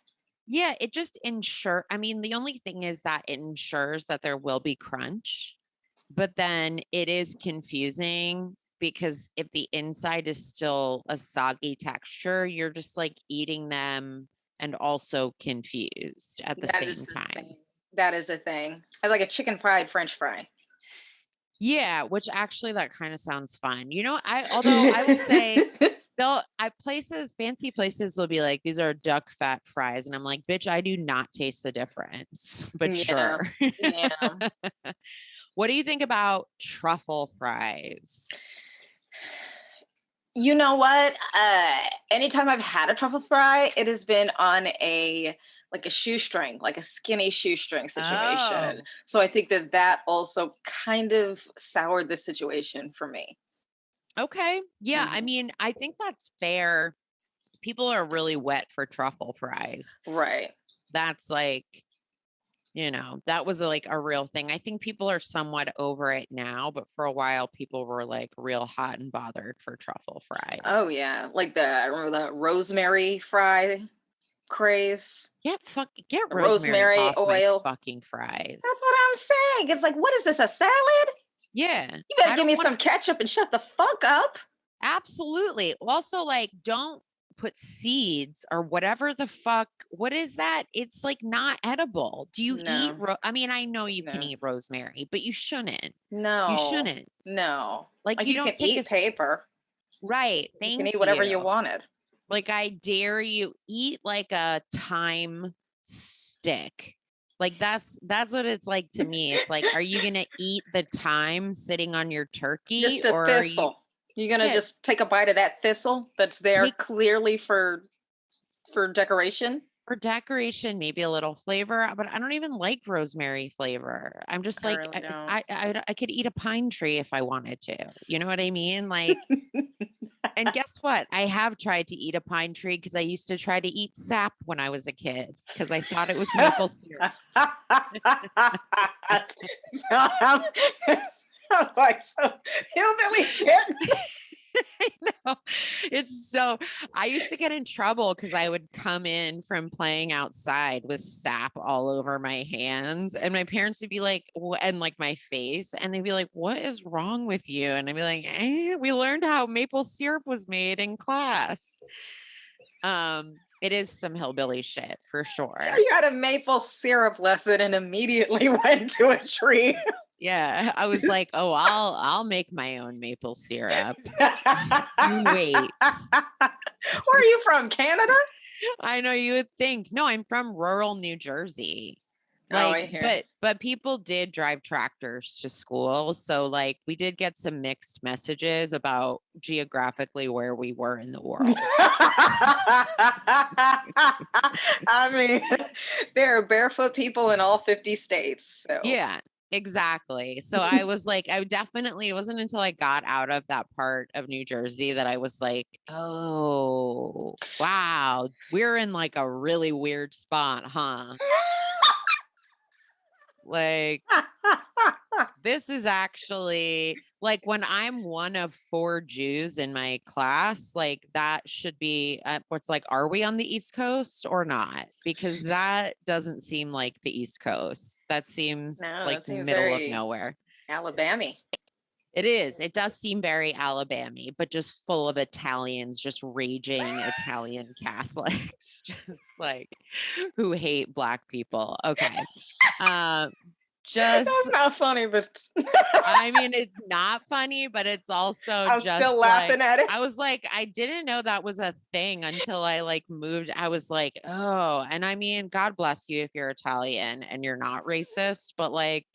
S2: yeah, it just I mean, the only thing is that it ensures that there will be crunch, but then it is confusing because if the inside is still a soggy texture, you're just like eating them and also confused at the
S3: That is
S2: same
S3: the
S2: time.
S3: thing. That is the thing. I like a chicken fried French fry.
S2: Yeah, which actually that kind of sounds fun. Although I will say fancy places will be like, these are duck fat fries. And I'm like, bitch, I do not taste the difference, but sure.
S3: Yeah.
S2: What do you think about truffle fries?
S3: You know what? Anytime I've had a truffle fry, it has been on a shoestring, like a skinny shoestring situation.
S2: Oh.
S3: So I think that also kind of soured the situation for me.
S2: Okay. Yeah. I
S3: Mhm.
S2: mean, I think that's fair. People are really wet for truffle fries.
S3: Right.
S2: That's like, that was like a real thing. I think people are somewhat over it now, but for a while, people were like real hot and bothered for truffle fries.
S3: Oh yeah, I remember the rosemary fry craze.
S2: Get
S3: The
S2: rosemary off
S3: oil.
S2: my fucking fries.
S3: That's what I'm saying. It's like, what is this, a salad?
S2: Yeah.
S3: You better give me some ketchup and shut the fuck up.
S2: Absolutely. Also, like, don't put seeds or whatever the fuck. What is that? It's like not edible. Do you eat?
S3: No.
S2: I mean, I know you can
S3: No.
S2: eat rosemary, but you shouldn't.
S3: No.
S2: You shouldn't.
S3: No.
S2: Like, you
S3: you
S2: don't
S3: can
S2: take
S3: eat paper.
S2: Right.
S3: You
S2: Thank
S3: can eat
S2: you.
S3: whatever you wanted.
S2: Like, I dare you eat like a thyme stick. Like that's what it's like to me. It's like, are you gonna eat the thyme sitting on your turkey,
S3: Just a
S2: or
S3: thistle. You're gonna just take a bite of that thistle that's there clearly for decoration?
S2: For decoration, maybe a little flavor, but I don't even like rosemary flavor. I'm just
S3: I
S2: like,
S3: really don't.
S2: I could eat a pine tree if I wanted to. You know what I mean? Like, and guess what? I have tried to eat a pine tree because I used to try to eat sap when I was a kid because I thought it was maple syrup.
S3: Sounds like some hillbilly shit.
S2: I know. I used to get in trouble because I would come in from playing outside with sap all over my hands. And my parents would be like, and like my face, and they'd be like, what is wrong with you? And I'd be like, we learned how maple syrup was made in class. It is some hillbilly shit for sure.
S3: You had a maple syrup lesson and immediately went to a tree.
S2: Yeah, I was like, oh, I'll make my own maple syrup. You wait.
S3: Where are you from? Canada?
S2: I know, you would think. No, I'm from rural New Jersey.
S3: Like,
S2: but people did drive tractors to school. So like we did get some mixed messages about geographically where we were in the world.
S3: I mean, there are barefoot people in all 50 states. So.
S2: Yeah, exactly. So I was like, it wasn't until I got out of that part of New Jersey that I was like, oh, wow, we're in like a really weird spot, huh? Like, this is actually like when I'm one of 4 Jews in my class, like that should be what's like, are we on the East Coast or not? Because that doesn't seem like the East Coast. That seems like
S3: It seems
S2: middle of
S3: very
S2: nowhere.
S3: Alabama.
S2: It is. It does seem very Alabama, but just full of Italians, just raging Italian Catholics, just like who hate Black people. Okay. Just
S3: That's not funny, but
S2: I mean, it's not funny, but it's also
S3: I'm
S2: just
S3: still
S2: like,
S3: laughing at it.
S2: I was like, I didn't know that was a thing until I like moved. I was like, oh, and I mean, God bless you if you're Italian and you're not racist, but like,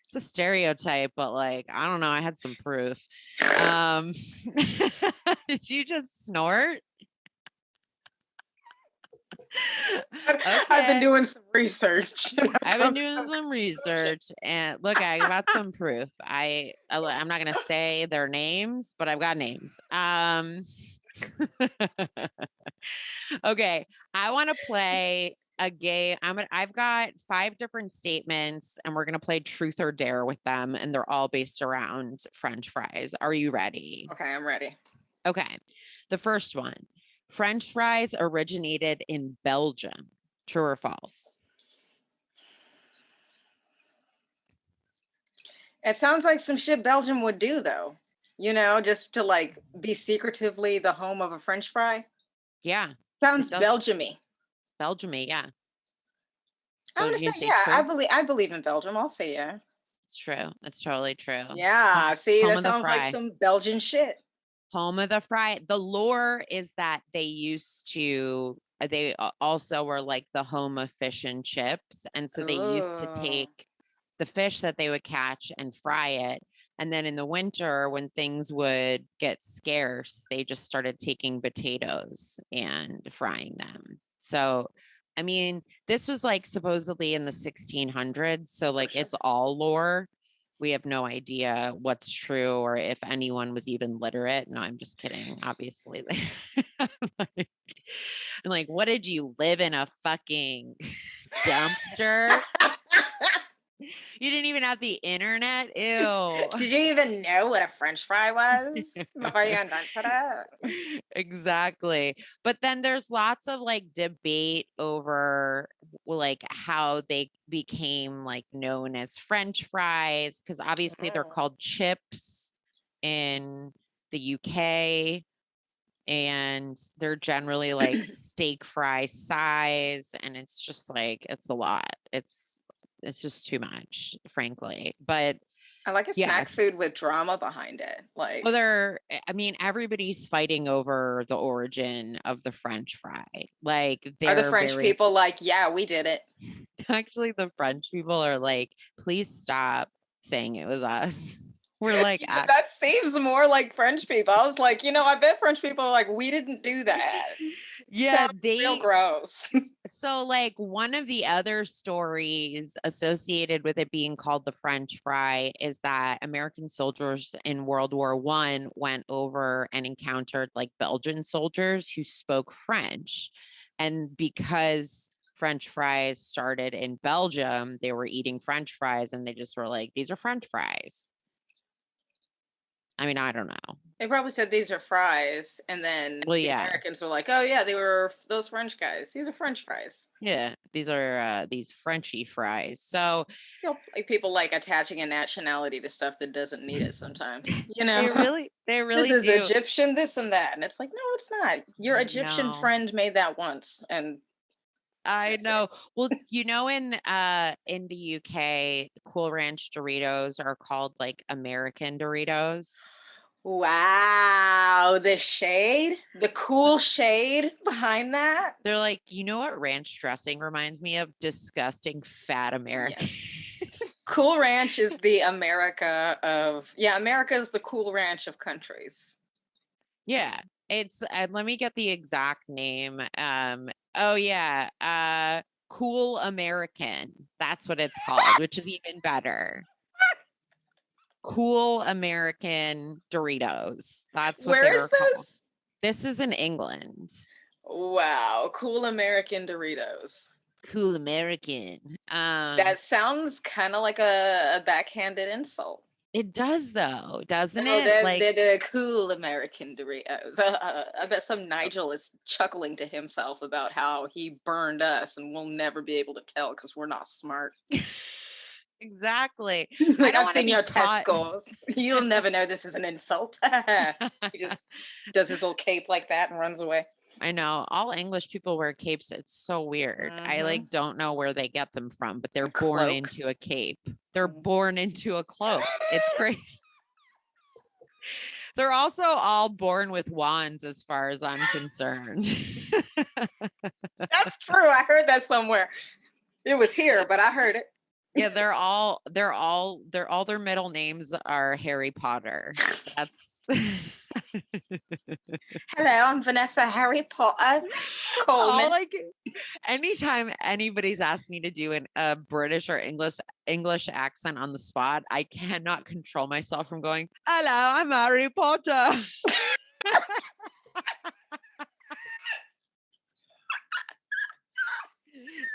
S2: it's a stereotype, but like, I don't know. I had some proof. Did you just snort?
S3: I've been doing some research.
S2: I've been doing some research, and look, I got some proof. I'm not gonna say their names, but I've got names. Okay, I want to play a game. I've got 5 different statements, and we're gonna play truth or dare with them, and they're all based around French fries. Are you ready?
S3: Okay, I'm ready.
S2: Okay, the first one: French fries originated in Belgium. True or false?
S3: It sounds like some shit Belgium would do, though. Just to like be secretively the home of a French fry.
S2: Yeah.
S3: Sounds Belgium-y.
S2: Belgium-y, yeah.
S3: So I'm gonna say yeah. True? I believe in Belgium. I'll say yeah.
S2: It's true. It's totally true.
S3: Yeah. See, that sounds like some Belgian shit.
S2: Home of the fry. The lore is that they also were like the home of fish and chips. And so they used to take the fish that they would catch and fry it. And then in the winter, when things would get scarce, they just started taking potatoes and frying them. So, I mean, this was like supposedly in the 1600s. So like it's all lore. We have no idea what's true or if anyone was even literate. No, I'm just kidding. Obviously. like, what did you live in a fucking dumpster? You didn't even have the internet? Ew.
S3: Did you even know what a French fry was before you invented it?
S2: Exactly. But then there's lots of like debate over like how they became like known as French fries, because obviously they're called chips in the UK. And they're generally like steak fry size. And it's just like, it's a lot. It's just too much, frankly. But
S3: I like a snack food with drama behind it. Like,
S2: well, everybody's fighting over the origin of the French fry. Like,
S3: are the French people like, yeah, we did it?
S2: Actually, the French people are like, please stop saying it was us. We're like,
S3: that seems more like French people. I was like, I bet French people are like, we didn't do that.
S2: Yeah,
S3: real gross.
S2: So like one of the other stories associated with it being called the French fry is that American soldiers in World War I went over and encountered like Belgian soldiers who spoke French. And because French fries started in Belgium, they were eating French fries and they just were like, these are French fries. I mean, I don't know.
S3: They probably said these are fries, and then the Americans were like, "Oh yeah, they were those French guys. These are French fries."
S2: Yeah, these are these Frenchy fries. So,
S3: like people like attaching a nationality to stuff that doesn't need it. Sometimes,
S2: they really
S3: this is Egyptian, this and that, and it's like, no, it's not. Your Egyptian friend made that once, and
S2: I know. Well, in the UK, Cool Ranch Doritos are called like American Doritos.
S3: Wow, the cool shade behind that.
S2: They're like, you know what ranch dressing reminds me of? Disgusting fat American.
S3: Yes. Cool Ranch is the America is the Cool Ranch of countries.
S2: Yeah. It's let me get the exact name. Cool American. That's what it's called, which is even better. Cool American Doritos. That's what they're called. This is in England.
S3: Wow, Cool American Doritos.
S2: cool American.
S3: That sounds kind of like a backhanded insult.
S2: It does though, doesn't
S3: No,
S2: it?
S3: they're the cool American Doritos. I bet some Nigel is chuckling to himself about how he burned us and we'll never be able to tell because we're not smart.
S2: Exactly.
S3: Like, I've seen your test scores. You'll never know this is an insult. He just does his little cape like that and runs away.
S2: I know. All English people wear capes. It's so weird. I like don't know where they get them from, but they're born into a cape. They're born into a cloak. It's crazy. They're also all born with wands as far as I'm concerned.
S3: That's true. I heard that somewhere. It was here, but I heard it.
S2: Yeah, all their middle names are Harry Potter. That's
S3: Hello, I'm Vanessa Harry Potter Coleman.
S2: Like anytime anybody's asked me to do a British or English accent on the spot, I cannot control myself from going, "Hello, I'm Harry Potter."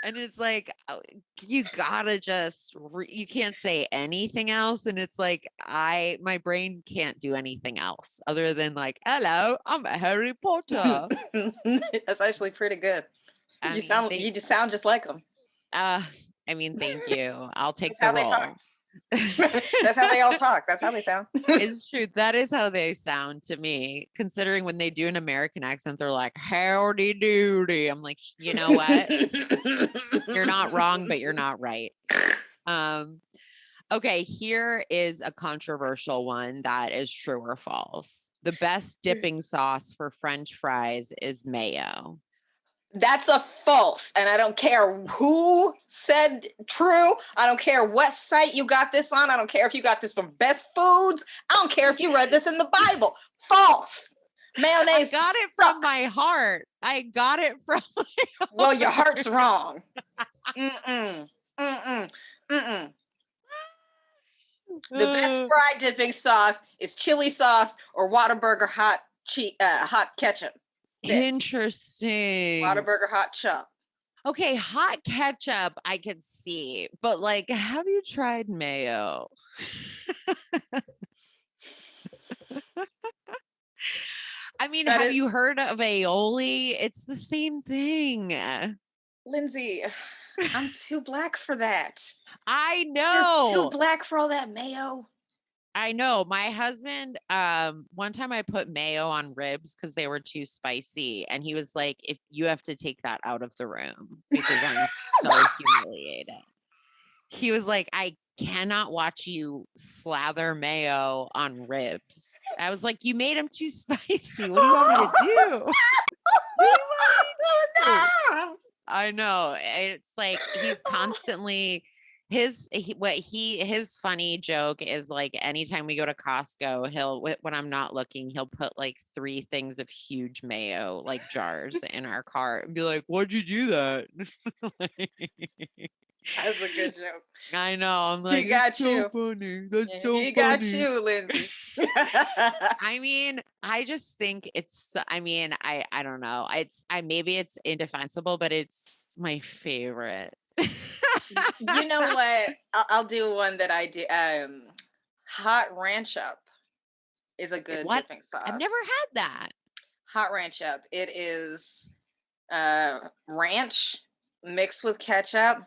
S2: And it's like, you gotta just, you can't say anything else. And it's like, my brain can't do anything else other than like, hello, I'm Harry Potter.
S3: That's actually pretty good. You just sound just like them.
S2: I mean, thank you. I'll take the role.
S3: That's how they all talk. That's how they sound.
S2: It's true. That is how they sound to me, considering when they do an American accent, they're like, howdy doody. I'm like, you know what? You're not wrong, but you're not right. Okay, here is a controversial one that is true or false. The best dipping sauce for French fries is mayo.
S3: That's a false, and I don't care who said true. I don't care what site you got this on. I don't care if you got this from Best Foods. I don't care if you read this in the Bible. False. Mayonnaise.
S2: I got it from my heart. I got it from my heart.
S3: Well, your heart's wrong. Mm-mm. Mm-mm. Mm-mm. The best fried dipping sauce is chili sauce or Whataburger hot ketchup.
S2: Interesting.
S3: Whataburger hot chop.
S2: Okay, hot ketchup I could see, but like, have you tried mayo? I mean, have you heard of aioli? It's the same thing.
S3: Lindsay, I'm too black for that.
S2: I know.
S3: You're too black for all that mayo.
S2: I know. My husband, one time I put mayo on ribs because they were too spicy. And he was like, if you have to take that out of the room because I'm so humiliated. He was like, I cannot watch you slather mayo on ribs. I was like, you made them too spicy. What do you want me to do? What do you want me to do? I know. It's like he's constantly his funny joke is like anytime we go to Costco, when I'm not looking, he'll put like 3 things of huge mayo like jars in our cart and be like, "Why'd you do that?"
S3: That's a good joke.
S2: I know. I'm like,
S3: he got
S2: so
S3: you.
S2: Funny. That's so funny.
S3: He got you, Lindsay.
S2: I mean, I just think it's. I mean, I don't know. Maybe it's indefensible, but it's my favorite.
S3: You know what? I'll do one that I do. Hot ranch up is a good dipping sauce.
S2: I've never had that.
S3: Hot ranch up. It is ranch mixed with ketchup,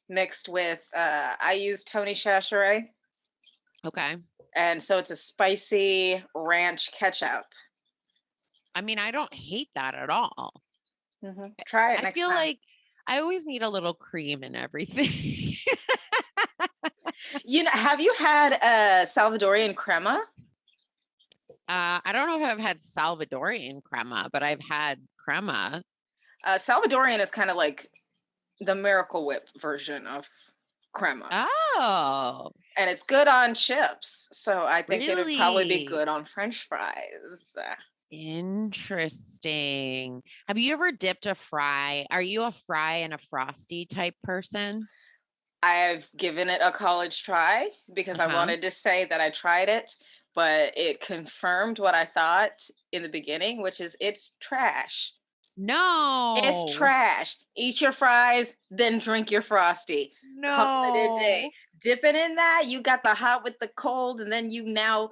S3: mixed with I use Tony Chachere's.
S2: Okay.
S3: And so it's a spicy ranch ketchup.
S2: I mean, I don't hate that at all.
S3: Mm-hmm. Try it next time. I feel like
S2: I always need a little cream in everything.
S3: Have you had Salvadorian crema?
S2: I don't know if I've had Salvadorian crema, but I've had crema.
S3: Salvadorian is kind of like the Miracle Whip version of crema.
S2: Oh.
S3: And it's good on chips. So I think it would probably be good on French fries.
S2: Interesting. Have you ever dipped a fry? Are you a fry and a frosty type person?
S3: I've given it a college try because I wanted to say that I tried it, but it confirmed what I thought in the beginning, which is it's trash.
S2: No.
S3: It's trash. Eat your fries, then drink your Frosty. Call it a day.
S2: No.
S3: Dipping in that, you got the hot with the cold, and then you now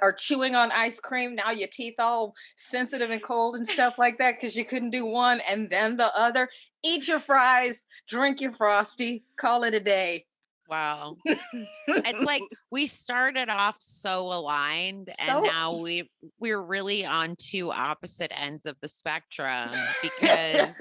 S3: are chewing on ice cream. Now your teeth all sensitive and cold and stuff like that because you couldn't do one and then the other. Eat your fries, drink your Frosty, call it a day.
S2: Wow. It's like we started off so aligned and now we're really on two opposite ends of the spectrum because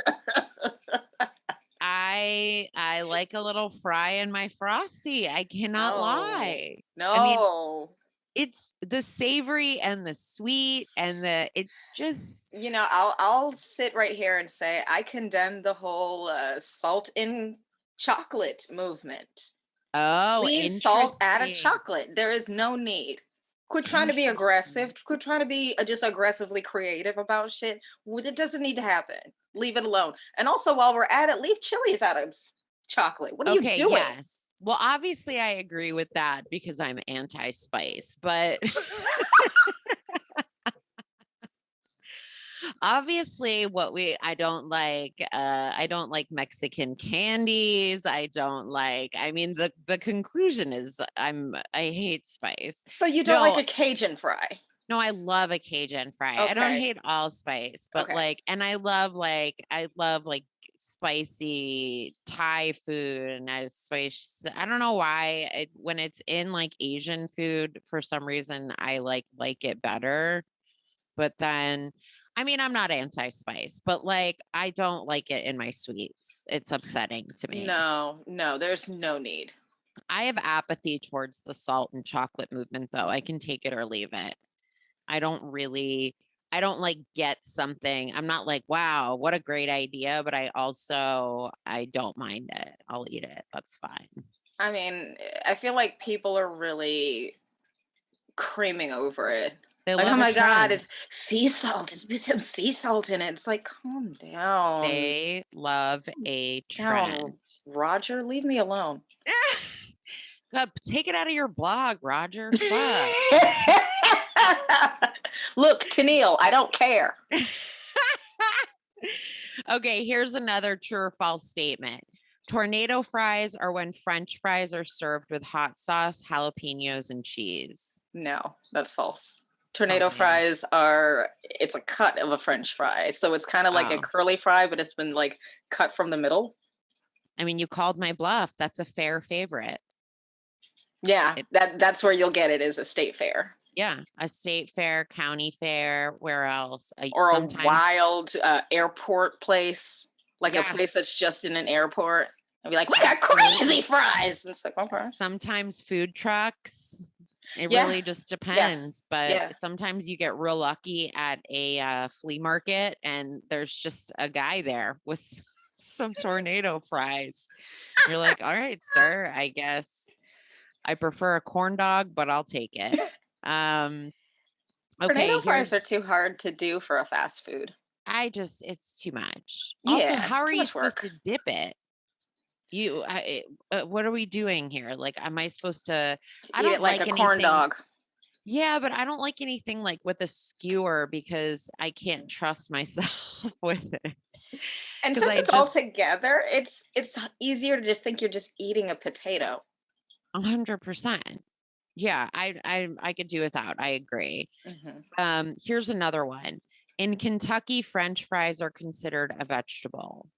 S2: I like a little fry in my Frosty. I cannot lie.
S3: No.
S2: I mean, it's the savory and the sweet and it's just,
S3: I'll sit right here and say I condemn the whole salt in chocolate movement.
S2: oh,
S3: Leave salt out of
S2: interesting.
S3: chocolate. There is no need. Quit trying to be aggressive. Quit trying to be just aggressively creative about shit. It doesn't need to happen. Leave it alone. And also, while we're at it, leave chilies out of chocolate. What are you doing?
S2: Yes. Well, obviously, I agree with that because I'm anti-spice, but obviously I don't like Mexican candies. I mean, the conclusion is I hate spice.
S3: So you don't like a Cajun fry?
S2: No, I love a Cajun fry. I don't hate all spice, but and I love spicy Thai food and I don't know why when it's in like Asian food, for some reason, I like it better. But then, I mean, I'm not anti-spice, but I don't like it in my sweets. It's upsetting to me.
S3: No, there's no need.
S2: I have apathy towards the salt and chocolate movement, though. I can take it or leave it. I don't get something. I'm not like, wow, what a great idea. But I don't mind it. I'll eat it. That's fine.
S3: I mean, I feel like people are really creaming over it. Like, oh my God, it's sea salt. It's some sea salt in it. It's like, calm down.
S2: They love a trend.
S3: Roger, leave me alone.
S2: God, take it out of your blog, Roger.
S3: Look, Tennille, I don't care.
S2: Okay, here's another true or false statement. Tornado fries are when French fries are served with hot sauce, jalapenos, and cheese.
S3: No, that's false. Tornado fries it's a cut of a French fry. So it's kind of like a curly fry, but it's been like cut from the middle.
S2: I mean, you called my bluff. That's a fair favorite.
S3: Yeah, that's where you'll get it, is a state fair.
S2: Yeah, a state fair, county fair, where else?
S3: Or a wild airport place, like a place that's just in an airport. I'd be like, we got crazy fries. And it's like, okay.
S2: Sometimes food trucks. It really just depends. But sometimes you get real lucky at a flea market and there's just a guy there with some tornado fries. You're like, all right, sir, I guess I prefer a corn dog, but I'll take it.
S3: Tornado fries are too hard to do for a fast food.
S2: It's too much. Also, how are you supposed to dip it? What are we doing here? Like, am I supposed to I don't
S3: like a corn dog.
S2: Yeah, but I don't like anything like with a skewer because I can't trust myself with it.
S3: And since it's all together, it's easier to just think you're just eating a potato.
S2: 100%. Yeah, I could do without. I agree. Mm-hmm. Here's another one. In Kentucky, French fries are considered a vegetable.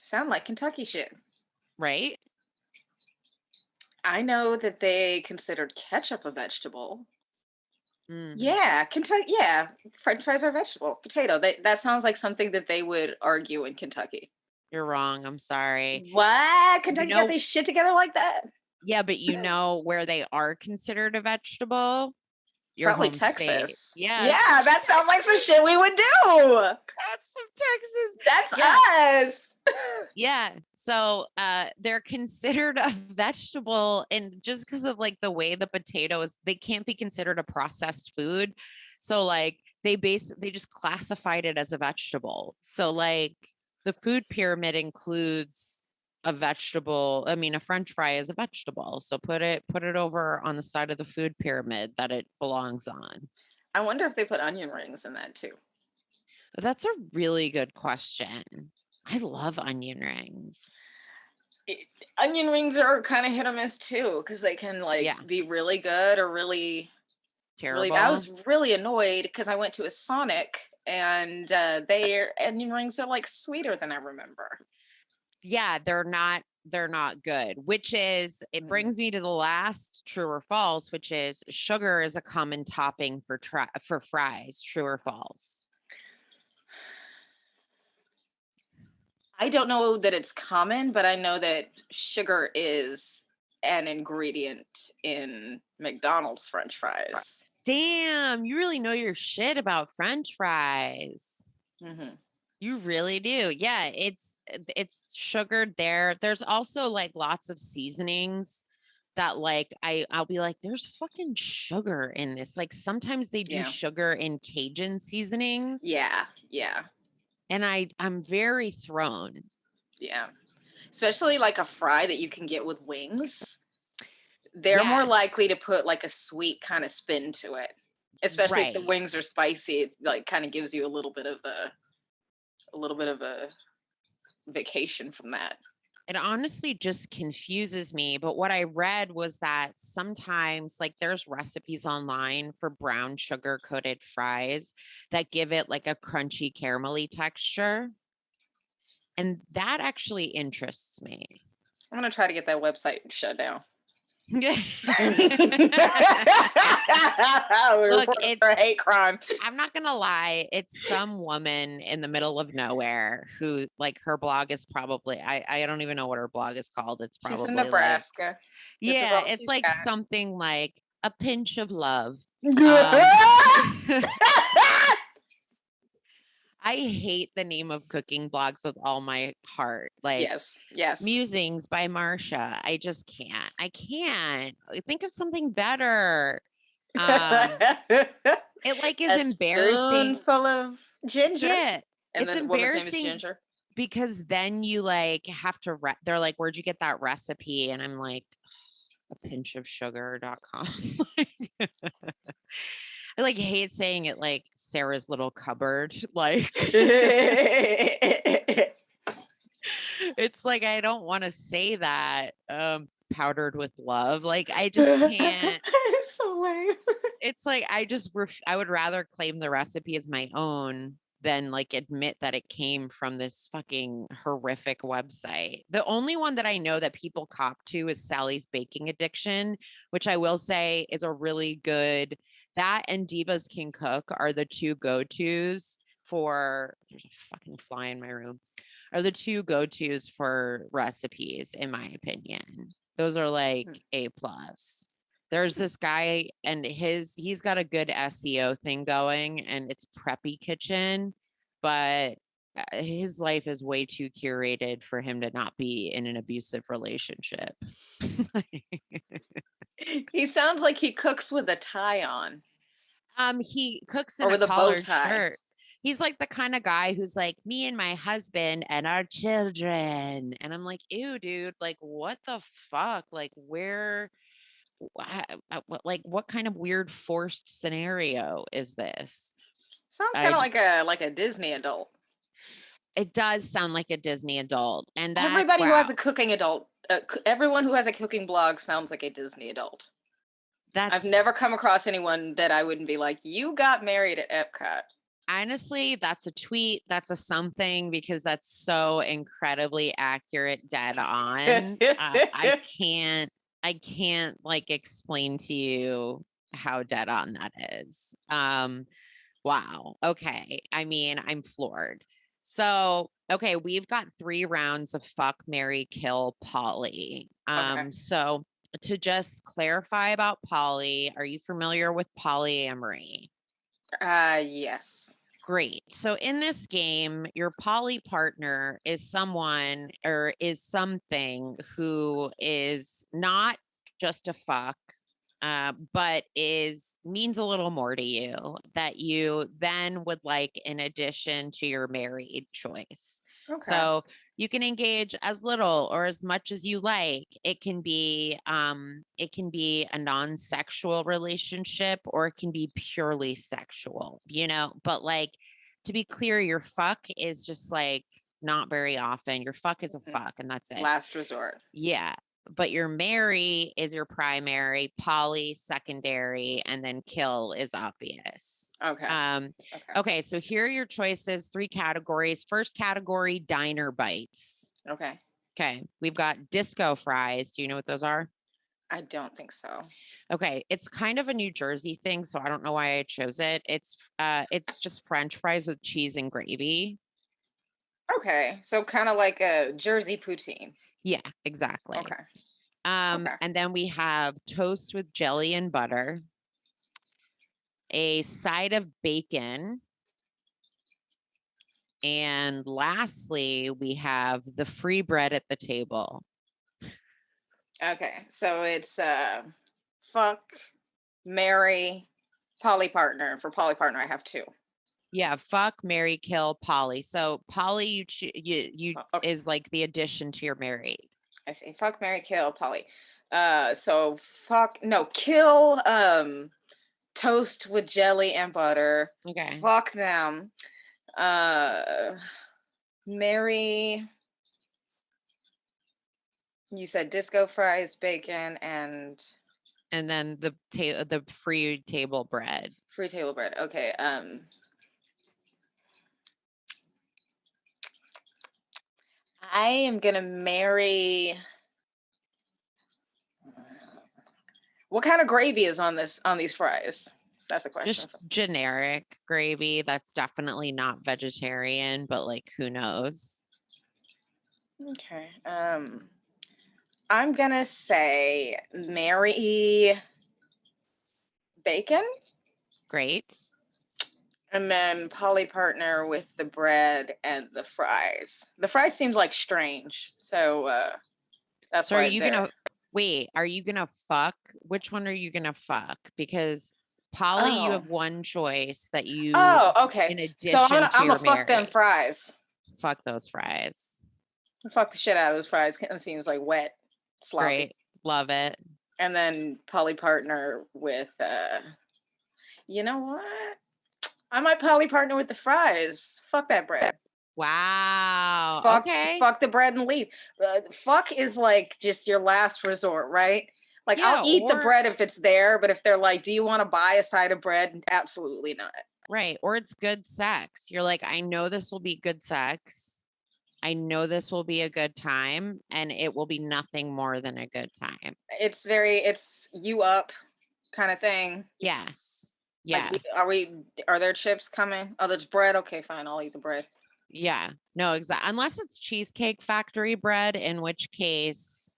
S3: Sound like Kentucky shit.
S2: Right?
S3: I know that they considered ketchup a vegetable. Mm. Yeah, Kentucky. Yeah, French fries are a vegetable. Potato. That sounds like something that they would argue in Kentucky.
S2: You're wrong. I'm sorry.
S3: What? Kentucky got their shit together like that?
S2: Yeah, but where they are considered a vegetable?
S3: Probably Texas.
S2: Yeah.
S3: Yeah, that sounds like some shit we would do.
S2: That's some Texas.
S3: That's us.
S2: Yeah. So they're considered a vegetable, and just because of like the way the potato is, they can't be considered a processed food. So like they just classified it as a vegetable. So like the food pyramid includes a vegetable. I mean, a French fry is a vegetable. So put it over on the side of the food pyramid that it belongs on.
S3: I wonder if they put onion rings in that too.
S2: That's a really good question. I love onion rings.
S3: Onion rings are kind of hit or miss too, because they can be really good or really terrible. I was really annoyed because I went to a Sonic and their onion rings are like sweeter than I remember.
S2: Yeah, they're not good, which is, it brings me to the last true or false, which is sugar is a common topping for fries. True or false?
S3: I don't know that it's common, but I know that sugar is an ingredient in McDonald's French fries.
S2: Damn, you really know your shit about French fries.
S3: Mm-hmm.
S2: You really do. Yeah, it's sugared there. There's also like lots of seasonings that like I'll be like, there's fucking sugar in this. Like sometimes they do sugar in Cajun seasonings.
S3: Yeah, yeah.
S2: And I'm very thrown. Yeah.
S3: Especially like a fry that you can get with wings. They're more likely to put like a sweet kind of spin to it. Especially if the wings are spicy, it like kind of gives you a little bit of a vacation from that.
S2: It honestly just confuses me. But what I read was that sometimes like there's recipes online for brown sugar coated fries that give it like a crunchy caramelly texture. And that actually interests me.
S3: I'm going to try to get that website shut down. Look,
S2: it's a hate crime. I'm not gonna lie, it's some woman in the middle of nowhere who like her blog is probably I don't even know what her blog is called. It's probably
S3: she's in Nebraska.
S2: It's like something like a pinch of love. I hate the name of cooking blogs with all my heart. Like,
S3: yes.
S2: Musings by Marsha. I just can't. I can't. Think of something better. It like is embarrassing.
S3: Full of ginger.
S2: Yeah,
S3: and
S2: it's
S3: then
S2: embarrassing
S3: ginger.
S2: Because then you like have to. They're like, "Where'd you get that recipe?" And I'm like, a pinch of sugar.com. I like hate saying it like Sarah's little cupboard. Like it's like I don't want to say that. Powdered with love. Like I just can't.
S3: It's so lame.
S2: It's like I would rather claim the recipe as my own than like admit that it came from this fucking horrific website. The only one that I know that people cop to is Sally's Baking Addiction, which I will say is a really good. That and Divas Can Cook are the two go-tos for. There's a fucking fly in my room. Are the two go-tos for recipes, in my opinion. Those are like A+. There's this guy and he's got a good SEO thing going and it's Preppy Kitchen, but his life is way too curated for him to not be in an abusive relationship.
S3: He sounds like he cooks with a tie on.
S2: He cooks in a collared shirt. He's like the kind of guy who's like, me and my husband and our children. And I'm like, ew, dude, like, what the fuck? Like, where, like, what kind of weird forced scenario is this?
S3: Sounds kind of like a Disney adult.
S2: It does sound like a Disney adult. And that,
S3: everybody who has a cooking adult, everyone who has a cooking blog sounds like a Disney adult. I've never come across anyone that I wouldn't be like, you got married at Epcot.
S2: Honestly, that's a tweet. That's a something because that's so incredibly accurate, dead on. I can't like explain to you how dead on that is. Wow. Okay. I mean, I'm floored. So, okay, we've got 3 rounds of fuck, marry, kill Polly. So to just clarify about Polly, are you familiar with polyamory?
S3: Yes.
S2: Great. So in this game, your poly partner is someone or is something who is not just a fuck, but means a little more to you that you then would like in addition to your married choice. Okay. So You can engage as little or as much as you like. It can be a non-sexual relationship, or it can be purely sexual, but like, to be clear, your fuck is just like not very often. Your fuck is a fuck and that's it.
S3: Last resort.
S2: Yeah. But your marry is your primary, poly secondary, and then kill is obvious.
S3: Okay.
S2: Okay. So here are your choices. 3 categories. First category, diner bites.
S3: Okay.
S2: Okay. We've got disco fries. Do you know what those are?
S3: I don't think so.
S2: Okay. It's kind of a New Jersey thing, so I don't know why I chose it. It's just French fries with cheese and gravy.
S3: Okay. So kind of like a Jersey poutine.
S2: Yeah, exactly.
S3: Okay.
S2: And then we have toast with jelly and butter, a side of bacon, and lastly, we have the free bread at the table.
S3: Okay. So it's fuck, marry, poly partner. For poly partner, I have 2.
S2: Yeah, fuck, marry, kill, poly. So poly, you
S3: Okay.
S2: is like the addition to your married.
S3: I see. Fuck, marry, kill, poly. So kill toast with jelly and butter.
S2: Okay.
S3: Fuck them. Marry. You said disco fries, bacon, and
S2: then the free table bread.
S3: Free table bread. Okay. I am gonna marry. What kind of gravy is on these fries? That's a question.
S2: Just generic gravy. That's definitely not vegetarian, but like, who knows?
S3: Okay. I'm gonna say marry bacon.
S2: Great.
S3: And then poly partner with the bread and the fries. The fries seems like strange, so that's
S2: so
S3: why.
S2: Are you gonna fuck? Which one are you gonna fuck? Because poly, you have one choice that you.
S3: Oh, okay.
S2: In addition,
S3: so I'm gonna fuck them fries.
S2: Fuck those fries.
S3: Fuck the shit out of those fries. It seems like wet, sloppy.
S2: Great, love it.
S3: And then poly partner with. You know what? I might poly partner with the fries. Fuck that bread.
S2: Wow. Okay.
S3: Fuck the bread and leave. Fuck is like just your last resort, right? Like, yeah, I'll eat the bread if it's there, but if they're like, do you want to buy a side of bread? Absolutely not.
S2: Right. Or it's good sex. You're like, I know this will be good sex. I know this will be a good time, and it will be nothing more than a good time.
S3: It's you up kind of thing.
S2: Yes. Yes.
S3: Like, are there chips coming? Oh, there's bread. Okay, fine. I'll eat the bread.
S2: Yeah. No, exactly. Unless it's Cheesecake Factory bread, in which case,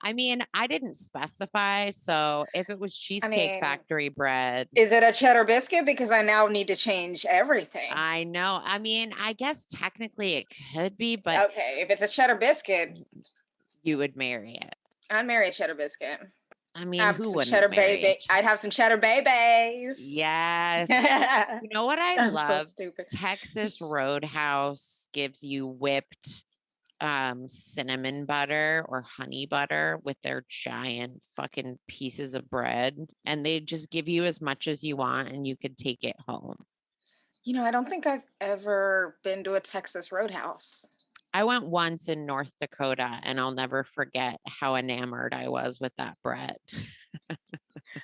S2: I mean, I didn't specify. So if it was Cheesecake Factory bread.
S3: Is it a cheddar biscuit? Because I now need to change everything.
S2: I know. I mean, I guess technically it could be, but.
S3: Okay, if it's a cheddar biscuit.
S2: You would marry it.
S3: I'd marry a cheddar biscuit.
S2: I mean, who wouldn't
S3: cheddar baby? I'd have some cheddar babies.
S2: Yes. You know what I love? So stupid. Texas Roadhouse gives you whipped cinnamon butter or honey butter with their giant fucking pieces of bread, and they just give you as much as you want and you could take it home.
S3: You know, I don't think I've ever been to a Texas Roadhouse.
S2: I went once in North Dakota, and I'll never forget how enamored I was with that bread.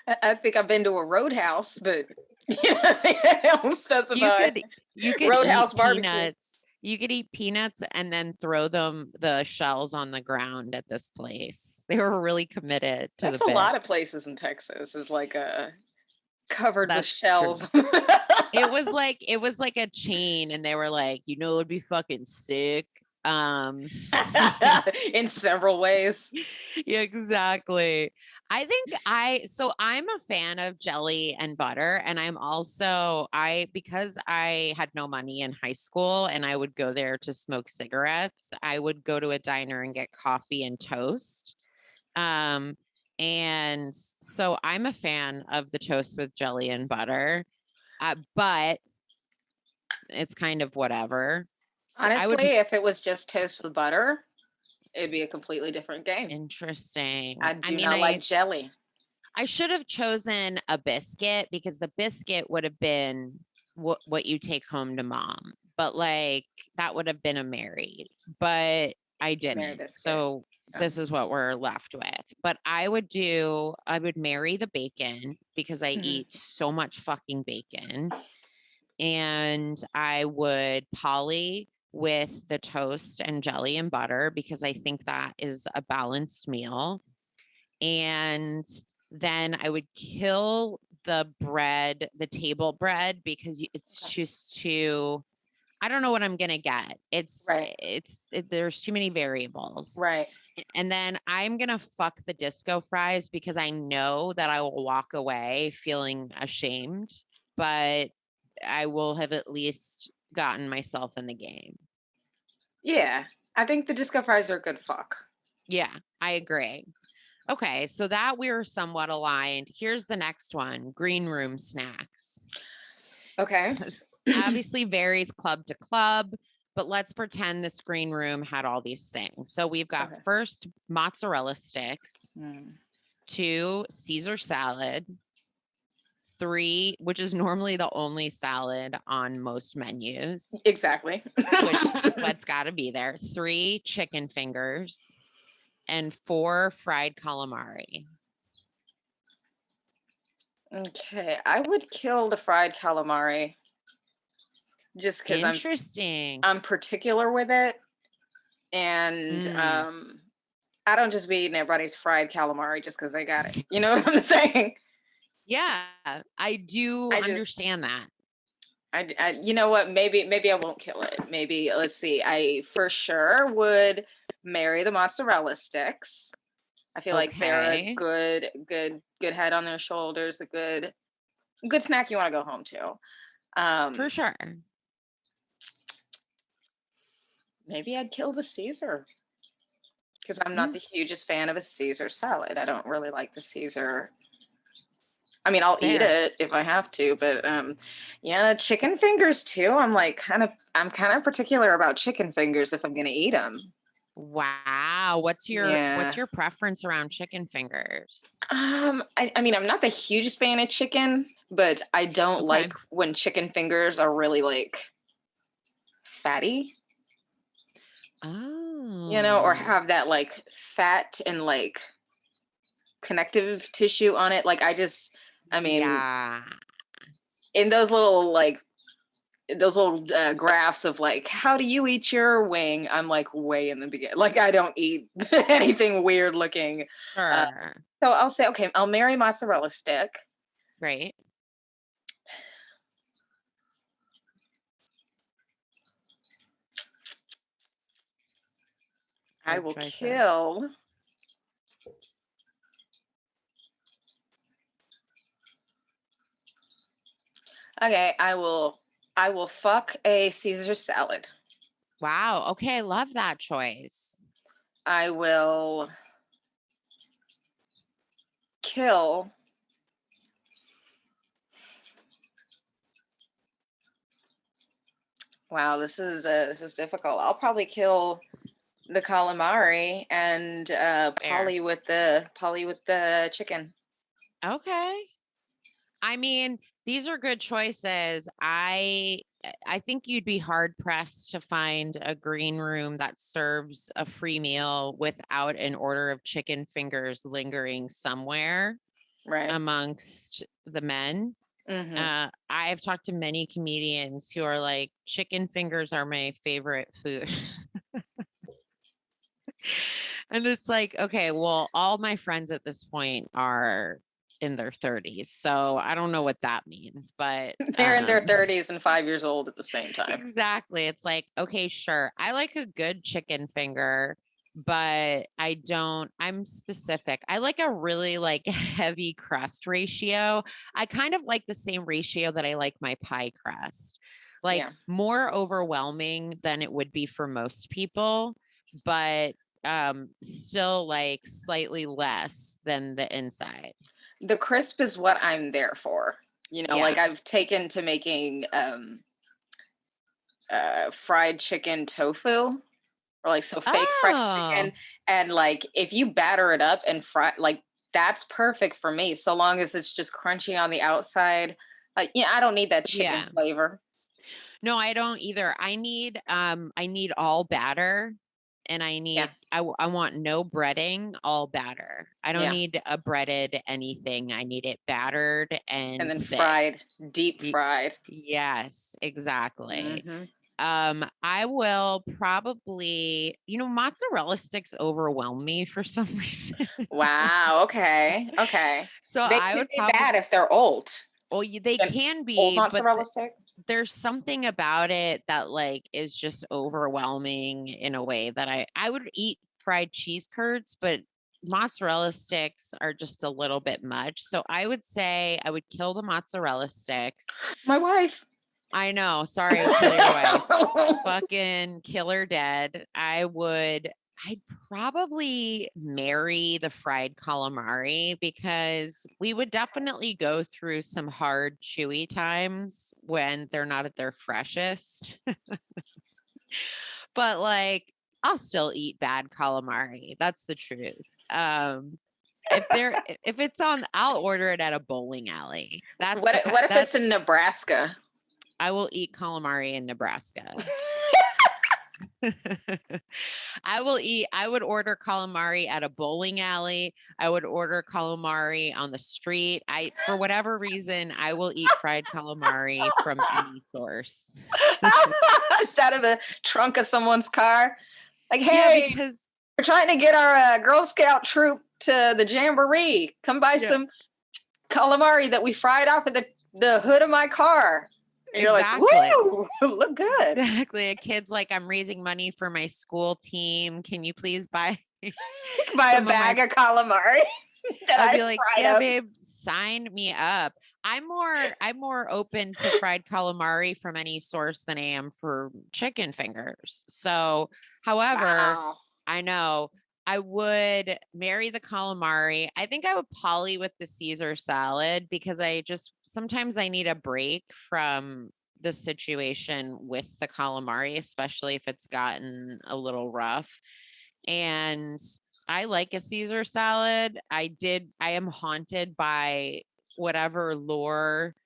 S3: I think I've been to a Roadhouse, but I don't specify.
S2: You could Roadhouse barbecue. Peanuts. You could eat peanuts and then throw the shells on the ground at this place. They were really committed to
S3: That's a lot of places in Texas is like covered with shells.
S2: It was like a chain, and they were like, it would be fucking sick.
S3: In several ways.
S2: Yeah, exactly. I'm a fan of jelly and butter, and because I had no money in high school and I would go there to smoke cigarettes, I would go to a diner and get coffee and toast. And so I'm a fan of the toast with jelly and butter, but it's kind of whatever.
S3: Honestly, if it was just toast with butter, it'd be a completely different game.
S2: Interesting.
S3: I not like jelly.
S2: I should have chosen a biscuit because the biscuit would have been what you take home to mom. But like that would have been a married, but I didn't. So this is what we're left with. But I would marry the bacon because I eat so much fucking bacon. And I would poly with the toast and jelly and butter because I think that is a balanced meal. And then I would kill the bread, the table bread, because it's just too, I don't know what I'm going to get. There's too many variables.
S3: Right.
S2: And then I'm going to fuck the disco fries because I know that I will walk away feeling ashamed, but I will have at least gotten myself in the game.
S3: Yeah. I think the disco fries are a good fuck.
S2: Yeah, I agree. Okay, so that we're somewhat aligned. Here's the next one, green room snacks.
S3: Okay.
S2: Obviously varies club to club, but let's pretend this green room had all these things. So we've got first mozzarella sticks, 2 Caesar salad, 3, which is normally the only salad on most menus.
S3: Exactly.
S2: That's got to be there. 3 chicken fingers. And 4 fried calamari.
S3: Okay, I would kill the fried calamari just because I'm particular with it, and I don't just be eating everybody's fried calamari just because they got it. You know what I'm saying?
S2: Yeah, I do understand that.
S3: I you know what? Maybe I won't kill it. Maybe let's see. I for sure would marry the mozzarella sticks. I feel like they're a good head on their shoulders, a good snack you want to go home to.
S2: For sure.
S3: Maybe I'd kill the Caesar because I'm not the hugest fan of a Caesar salad. I don't really like the Caesar. I mean, I'll eat it if I have to, but yeah, chicken fingers too. I'm kind of particular about chicken fingers if I'm gonna eat them.
S2: Wow. What's your preference around chicken fingers?
S3: I mean, I'm not the hugest fan of chicken, but I don't like when chicken fingers are really like fatty.
S2: Oh.
S3: You know, or have that like fat and like connective tissue on it. Like in those little graphs of like, how do you eat your wing? I'm like way in the beginning. Like I don't eat anything weird looking.
S2: Sure.
S3: So I'll say, okay, I'll marry mozzarella stick.
S2: Right.
S3: I will kill. Okay, I will fuck a Caesar salad.
S2: Wow. Okay, I love that choice.
S3: I will kill Wow, this is difficult. I'll probably kill the calamari and poly with the chicken.
S2: Okay. I mean, these are good choices. I think you'd be hard pressed to find a green room that serves a free meal without an order of chicken fingers lingering somewhere amongst the men. I've talked to many comedians who are like, chicken fingers are my favorite food. And it's like, okay, well, all my friends at this point are in their 30s. So I don't know what that means, but
S3: they're in their 30s and 5 years old at the same time.
S2: Exactly. It's like, okay, sure. I like a good chicken finger, but I'm specific. I like a really like heavy crust ratio. I kind of like the same ratio that I like my pie crust. Like more overwhelming than it would be for most people, but still like slightly less than the inside.
S3: The crisp is what I'm there for. You know, like I've taken to making fried chicken tofu, or like fake fried chicken, and like if you batter it up and fry, like that's perfect for me, so long as it's just crunchy on the outside. Like, yeah, I don't need that chicken flavor.
S2: No, I don't either. I need all batter, and I want no breading, all batter. I don't need a breaded anything. I need it battered and
S3: then
S2: thick.
S3: fried, deep fried.
S2: Yes, exactly. I will probably, mozzarella sticks overwhelm me for some reason.
S3: Wow. Okay.
S2: So
S3: I would be bad if they're old.
S2: Well, they can be,
S3: old mozzarella stick.
S2: There's something about it that like is just overwhelming in a way that I would eat fried cheese curds, but mozzarella sticks are just a little bit much. So I would say I would kill the mozzarella sticks.
S3: My wife.
S2: I know. Sorry, kill your wife. Fucking kill her dead. I'd probably marry the fried calamari because we would definitely go through some hard, chewy times when they're not at their freshest. But like, I'll still eat bad calamari. That's the truth. If it's on, I'll order it at a bowling alley.
S3: What if it's in Nebraska?
S2: I will eat calamari in Nebraska. I would order calamari at a bowling alley. I would order calamari on the street. For whatever reason, I will eat fried calamari from any source.
S3: Just out of the trunk of someone's car. Like, hey, because we're trying to get our Girl Scout troop to the jamboree. Come buy some calamari that we fried off of the hood of my car. And you're like, woo, look good.
S2: Exactly. A kid's like, I'm raising money for my school team. Can you please buy
S3: a bag of calamari?
S2: I'd be like, yeah, babe, sign me up. I'm more open to fried calamari from any source than I am for chicken fingers. So, however, I know I would marry the calamari. I think I would poly with the Caesar salad because sometimes I need a break from the situation with the calamari, especially if it's gotten a little rough. And I like a Caesar salad. I am haunted by whatever lore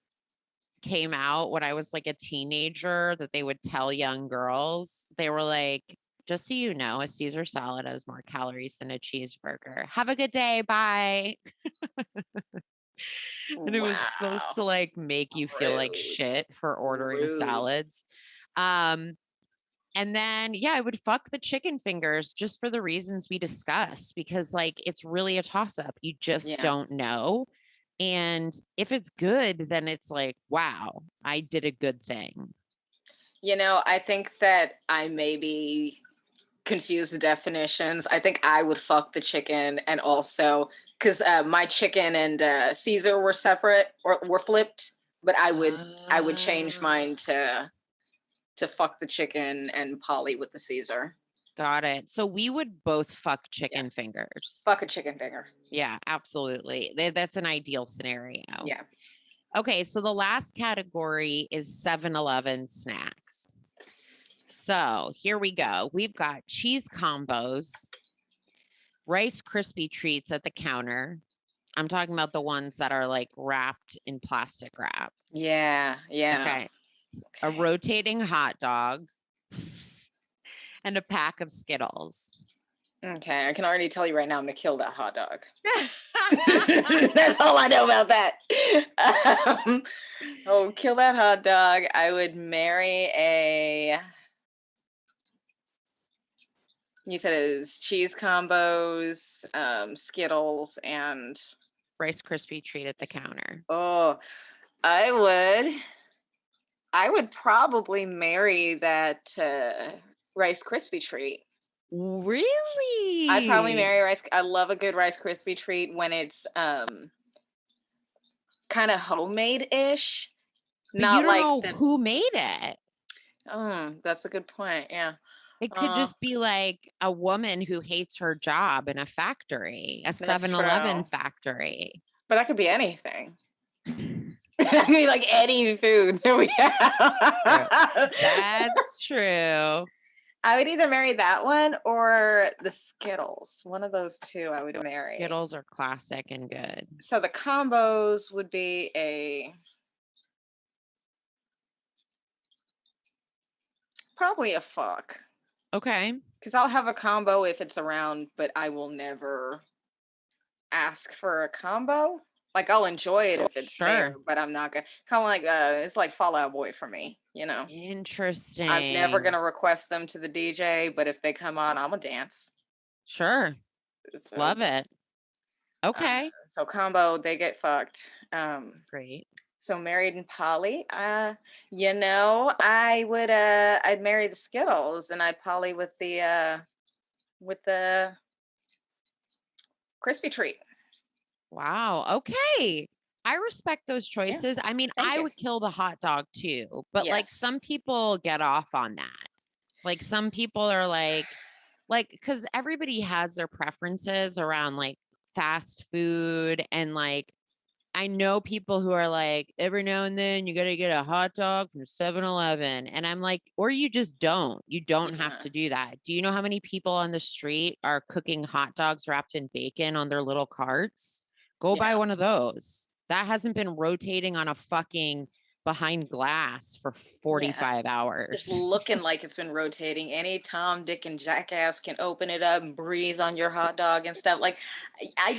S2: came out when I was like a teenager that they would tell young girls. They were like, just so you know, a Caesar salad has more calories than a cheeseburger. Have a good day. Bye. And it was supposed to like make you feel like shit for ordering salads. And then, I would fuck the chicken fingers just for the reasons we discussed, because like, it's really a toss up. You just don't know. And if it's good, then it's like, wow, I did a good thing.
S3: I think that I maybe confuse the definitions. I think I would fuck the chicken, and also because my chicken and Caesar were separate or were flipped, but I would change mine to fuck the chicken and poly with the Caesar.
S2: Got it. So we would both fuck chicken fingers.
S3: Fuck a chicken finger.
S2: Yeah, absolutely. That's an ideal scenario.
S3: Yeah.
S2: Okay, so the last category is 7-Eleven snacks. So here we go. We've got cheese combos, Rice Krispie treats at the counter. I'm talking about the ones that are like wrapped in plastic wrap.
S3: Yeah.
S2: Okay. A rotating hot dog and a pack of Skittles.
S3: Okay, I can already tell you right now I'm going to kill that hot dog. That's all I know about that. Kill that hot dog. I would marry you said it was cheese combos, Skittles, and
S2: Rice Krispie treat at the counter.
S3: Oh, I would probably marry that Rice Krispie treat.
S2: Really?
S3: I'd probably marry rice. I love a good Rice Krispie treat when it's kind of homemade-ish.
S2: But not you don't know who made it.
S3: Oh, that's a good point. Yeah.
S2: It could just be like a woman who hates her job in a factory, a 7-Eleven factory.
S3: But that could be anything. I mean, like any food that we have.
S2: That's true.
S3: I would either marry that one or the Skittles. One of those two I would marry.
S2: Skittles are classic and good.
S3: So the combos would be probably a fuck.
S2: Okay.
S3: Because I'll have a combo if it's around, but I will never ask for a combo. Like I'll enjoy it if it's there, but I'm not gonna kind of like it's like Fall Out Boy for me, you know.
S2: Interesting.
S3: I'm never gonna request them to the DJ, but if they come on, I'm gonna dance.
S2: Sure.
S3: So,
S2: love it. Okay.
S3: So combo, they get fucked.
S2: Great.
S3: So married and poly, you know, I'd marry the Skittles and I'd poly with the crispy treat.
S2: Wow. Okay. I respect those choices. I mean, I would kill the hot dog too, but like some people get off on that. Like some people are like, because everybody has their preferences around like fast food. And like, I know people who are like, every now and then you got to get a hot dog from 7-Eleven. And I'm like, or you just don't. You don't have to do that. Do you know how many people on the street are cooking hot dogs wrapped in bacon on their little carts? Go buy one of those. That hasn't been rotating on a fucking behind glass for 45 hours.
S3: It's looking like it's been rotating. Any Tom, Dick, and jackass can open it up and breathe on your hot dog and stuff. Like, I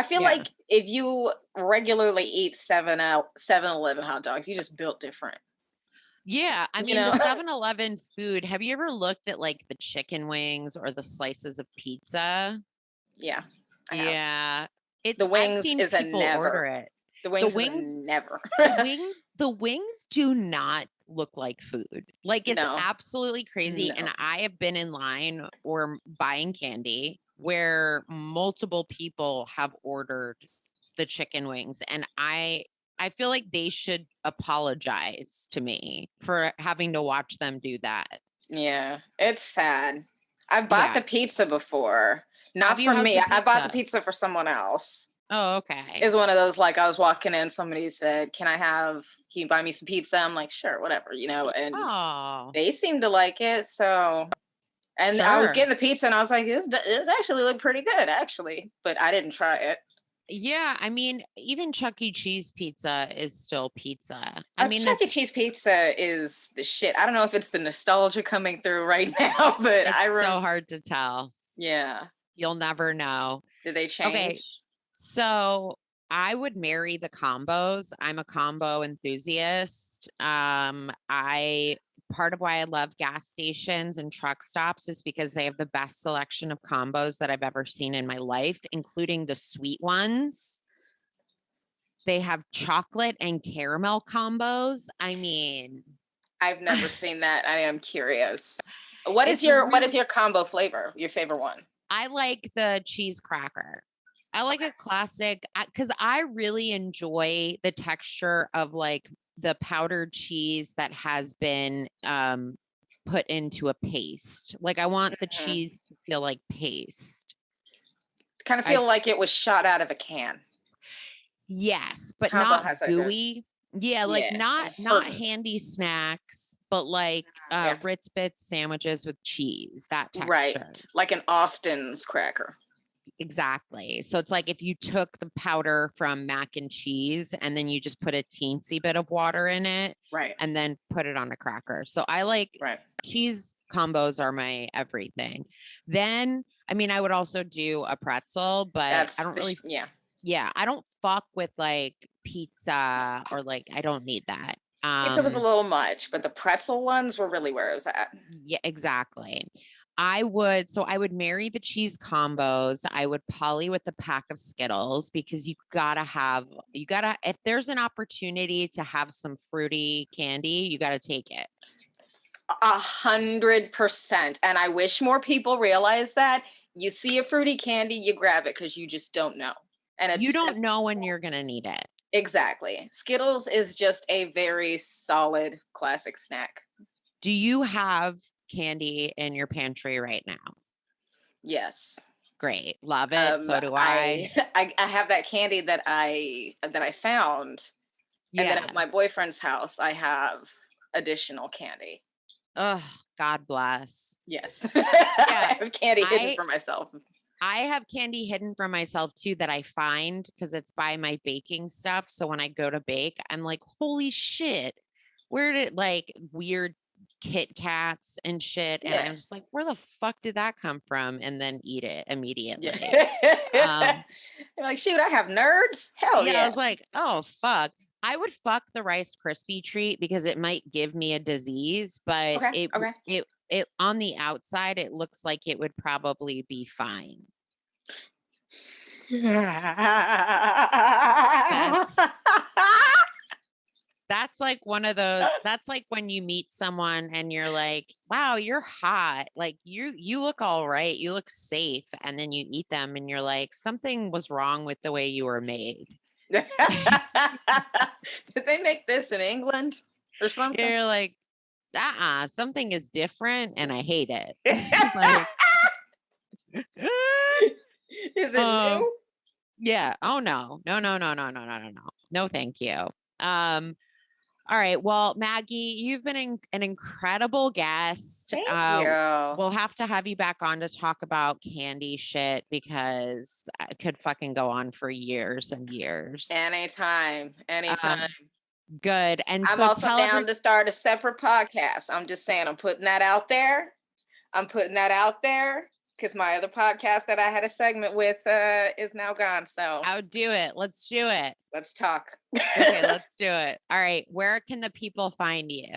S3: feel like if you regularly eat 7-Eleven hot dogs, you just built different.
S2: Yeah. I mean, the 7-Eleven food, have you ever looked at like the chicken wings or the slices of pizza?
S3: Yeah.
S2: Yeah.
S3: The wings is a never.
S2: Order it.
S3: The wings never.
S2: the wings do not look like food. Like it's absolutely crazy. No. And I have been in line or buying candy where multiple people have ordered the chicken wings. And I feel like they should apologize to me for having to watch them do that.
S3: Yeah, it's sad. I've bought the pizza before. Not for me. I bought the pizza for someone else.
S2: Oh, okay.
S3: It's one of those, like, I was walking in, somebody said, can you buy me some pizza? I'm like, sure, whatever, you know, and they seemed to like it. So, and I was getting the pizza and I was like, this actually looked pretty good, actually, but I didn't try it.
S2: Yeah, I mean, even Chuck E. Cheese pizza is still pizza. I mean,
S3: Chuck E. Cheese pizza is the shit. I don't know if it's the nostalgia coming through right now, but
S2: it's so hard to tell.
S3: Yeah.
S2: You'll never know.
S3: Did they change?
S2: Okay. So I would marry the combos. I'm a combo enthusiast. Part of why I love gas stations and truck stops is because they have the best selection of combos that I've ever seen in my life, including the sweet ones. They have chocolate and caramel combos. I mean,
S3: I've never seen that. I am curious. What is your combo flavor? Your favorite one?
S2: I like the cheese cracker. I like a classic because I really enjoy the texture of like the powdered cheese that has been put into a paste. Like I want the cheese to feel like paste.
S3: Kind of feel like it was shot out of a can.
S2: Yes, but not gooey. Yeah, like not handy snacks, but like Ritz Bits sandwiches with cheese, that texture.
S3: Right, like an Austin's cracker.
S2: Exactly. So it's like if you took the powder from mac and cheese and then you just put a teensy bit of water in it,
S3: right,
S2: and then put it on a cracker. So I like cheese combos are my everything. Then, I mean, I would also do a pretzel, but I don't really, I don't fuck with like pizza or like, I don't need that.
S3: Pizza was a little much, but the pretzel ones were really where it was at.
S2: Yeah, exactly. I would marry the cheese combos. I would poly with the pack of Skittles because if there's an opportunity to have some fruity candy, you got to take it.
S3: 100%. And I wish more people realize that. You see a fruity candy, you grab it because you just don't know. And
S2: you don't know when you're going to need it.
S3: Exactly. Skittles is just a very solid classic snack.
S2: Do you have candy in your pantry right now?
S3: Yes.
S2: Great. Love it. So do I.
S3: I have that candy that I found. And then at my boyfriend's house, I have additional candy.
S2: Oh, God bless.
S3: Yes. I have candy hidden for myself.
S2: I have candy hidden for myself too that I find because it's by my baking stuff. So when I go to bake, I'm like, holy shit, where did like weird Kit Kats and shit? And I'm just like, where the fuck did that come from? And then eat it immediately.
S3: You're like, shoot, I have nerds. Hell yeah.
S2: I was like, oh fuck. I would fuck the Rice Krispie treat because it might give me a disease, but it on the outside, it looks like it would probably be fine. That's like one of those, that's like when you meet someone and you're like, wow, you're hot. Like you look all right. You look safe. And then you eat them and you're like, something was wrong with the way you were made.
S3: Did they make this in England or something?
S2: You're like, something is different and I hate it.
S3: Is it new?
S2: Yeah. Oh no. No, thank you. All right. Well, Maggie, you've been an incredible guest.
S3: Thank you.
S2: We'll have to have you back on to talk about candy shit because I could fucking go on for years and years. Anytime. Good. And
S3: I'm also down to start a separate podcast. I'm just saying, I'm putting that out there because my other podcast that I had a segment with is now gone. So
S2: I'll do it. Let's do it.
S3: Let's talk.
S2: Okay, let's do it. All right. Where can the people find you?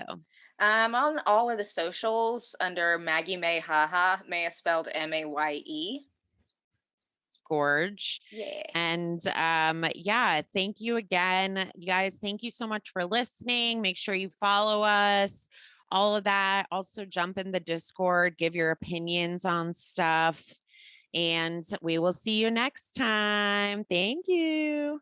S3: I'm on all of the socials under Maggie Maye, haha. Maye is spelled Maye.
S2: Gorge.
S3: Yeah.
S2: And thank you again. You guys, thank you so much for listening. Make sure you follow us. All of that. Also jump in the Discord, give your opinions on stuff, and we will see you next time. Thank you.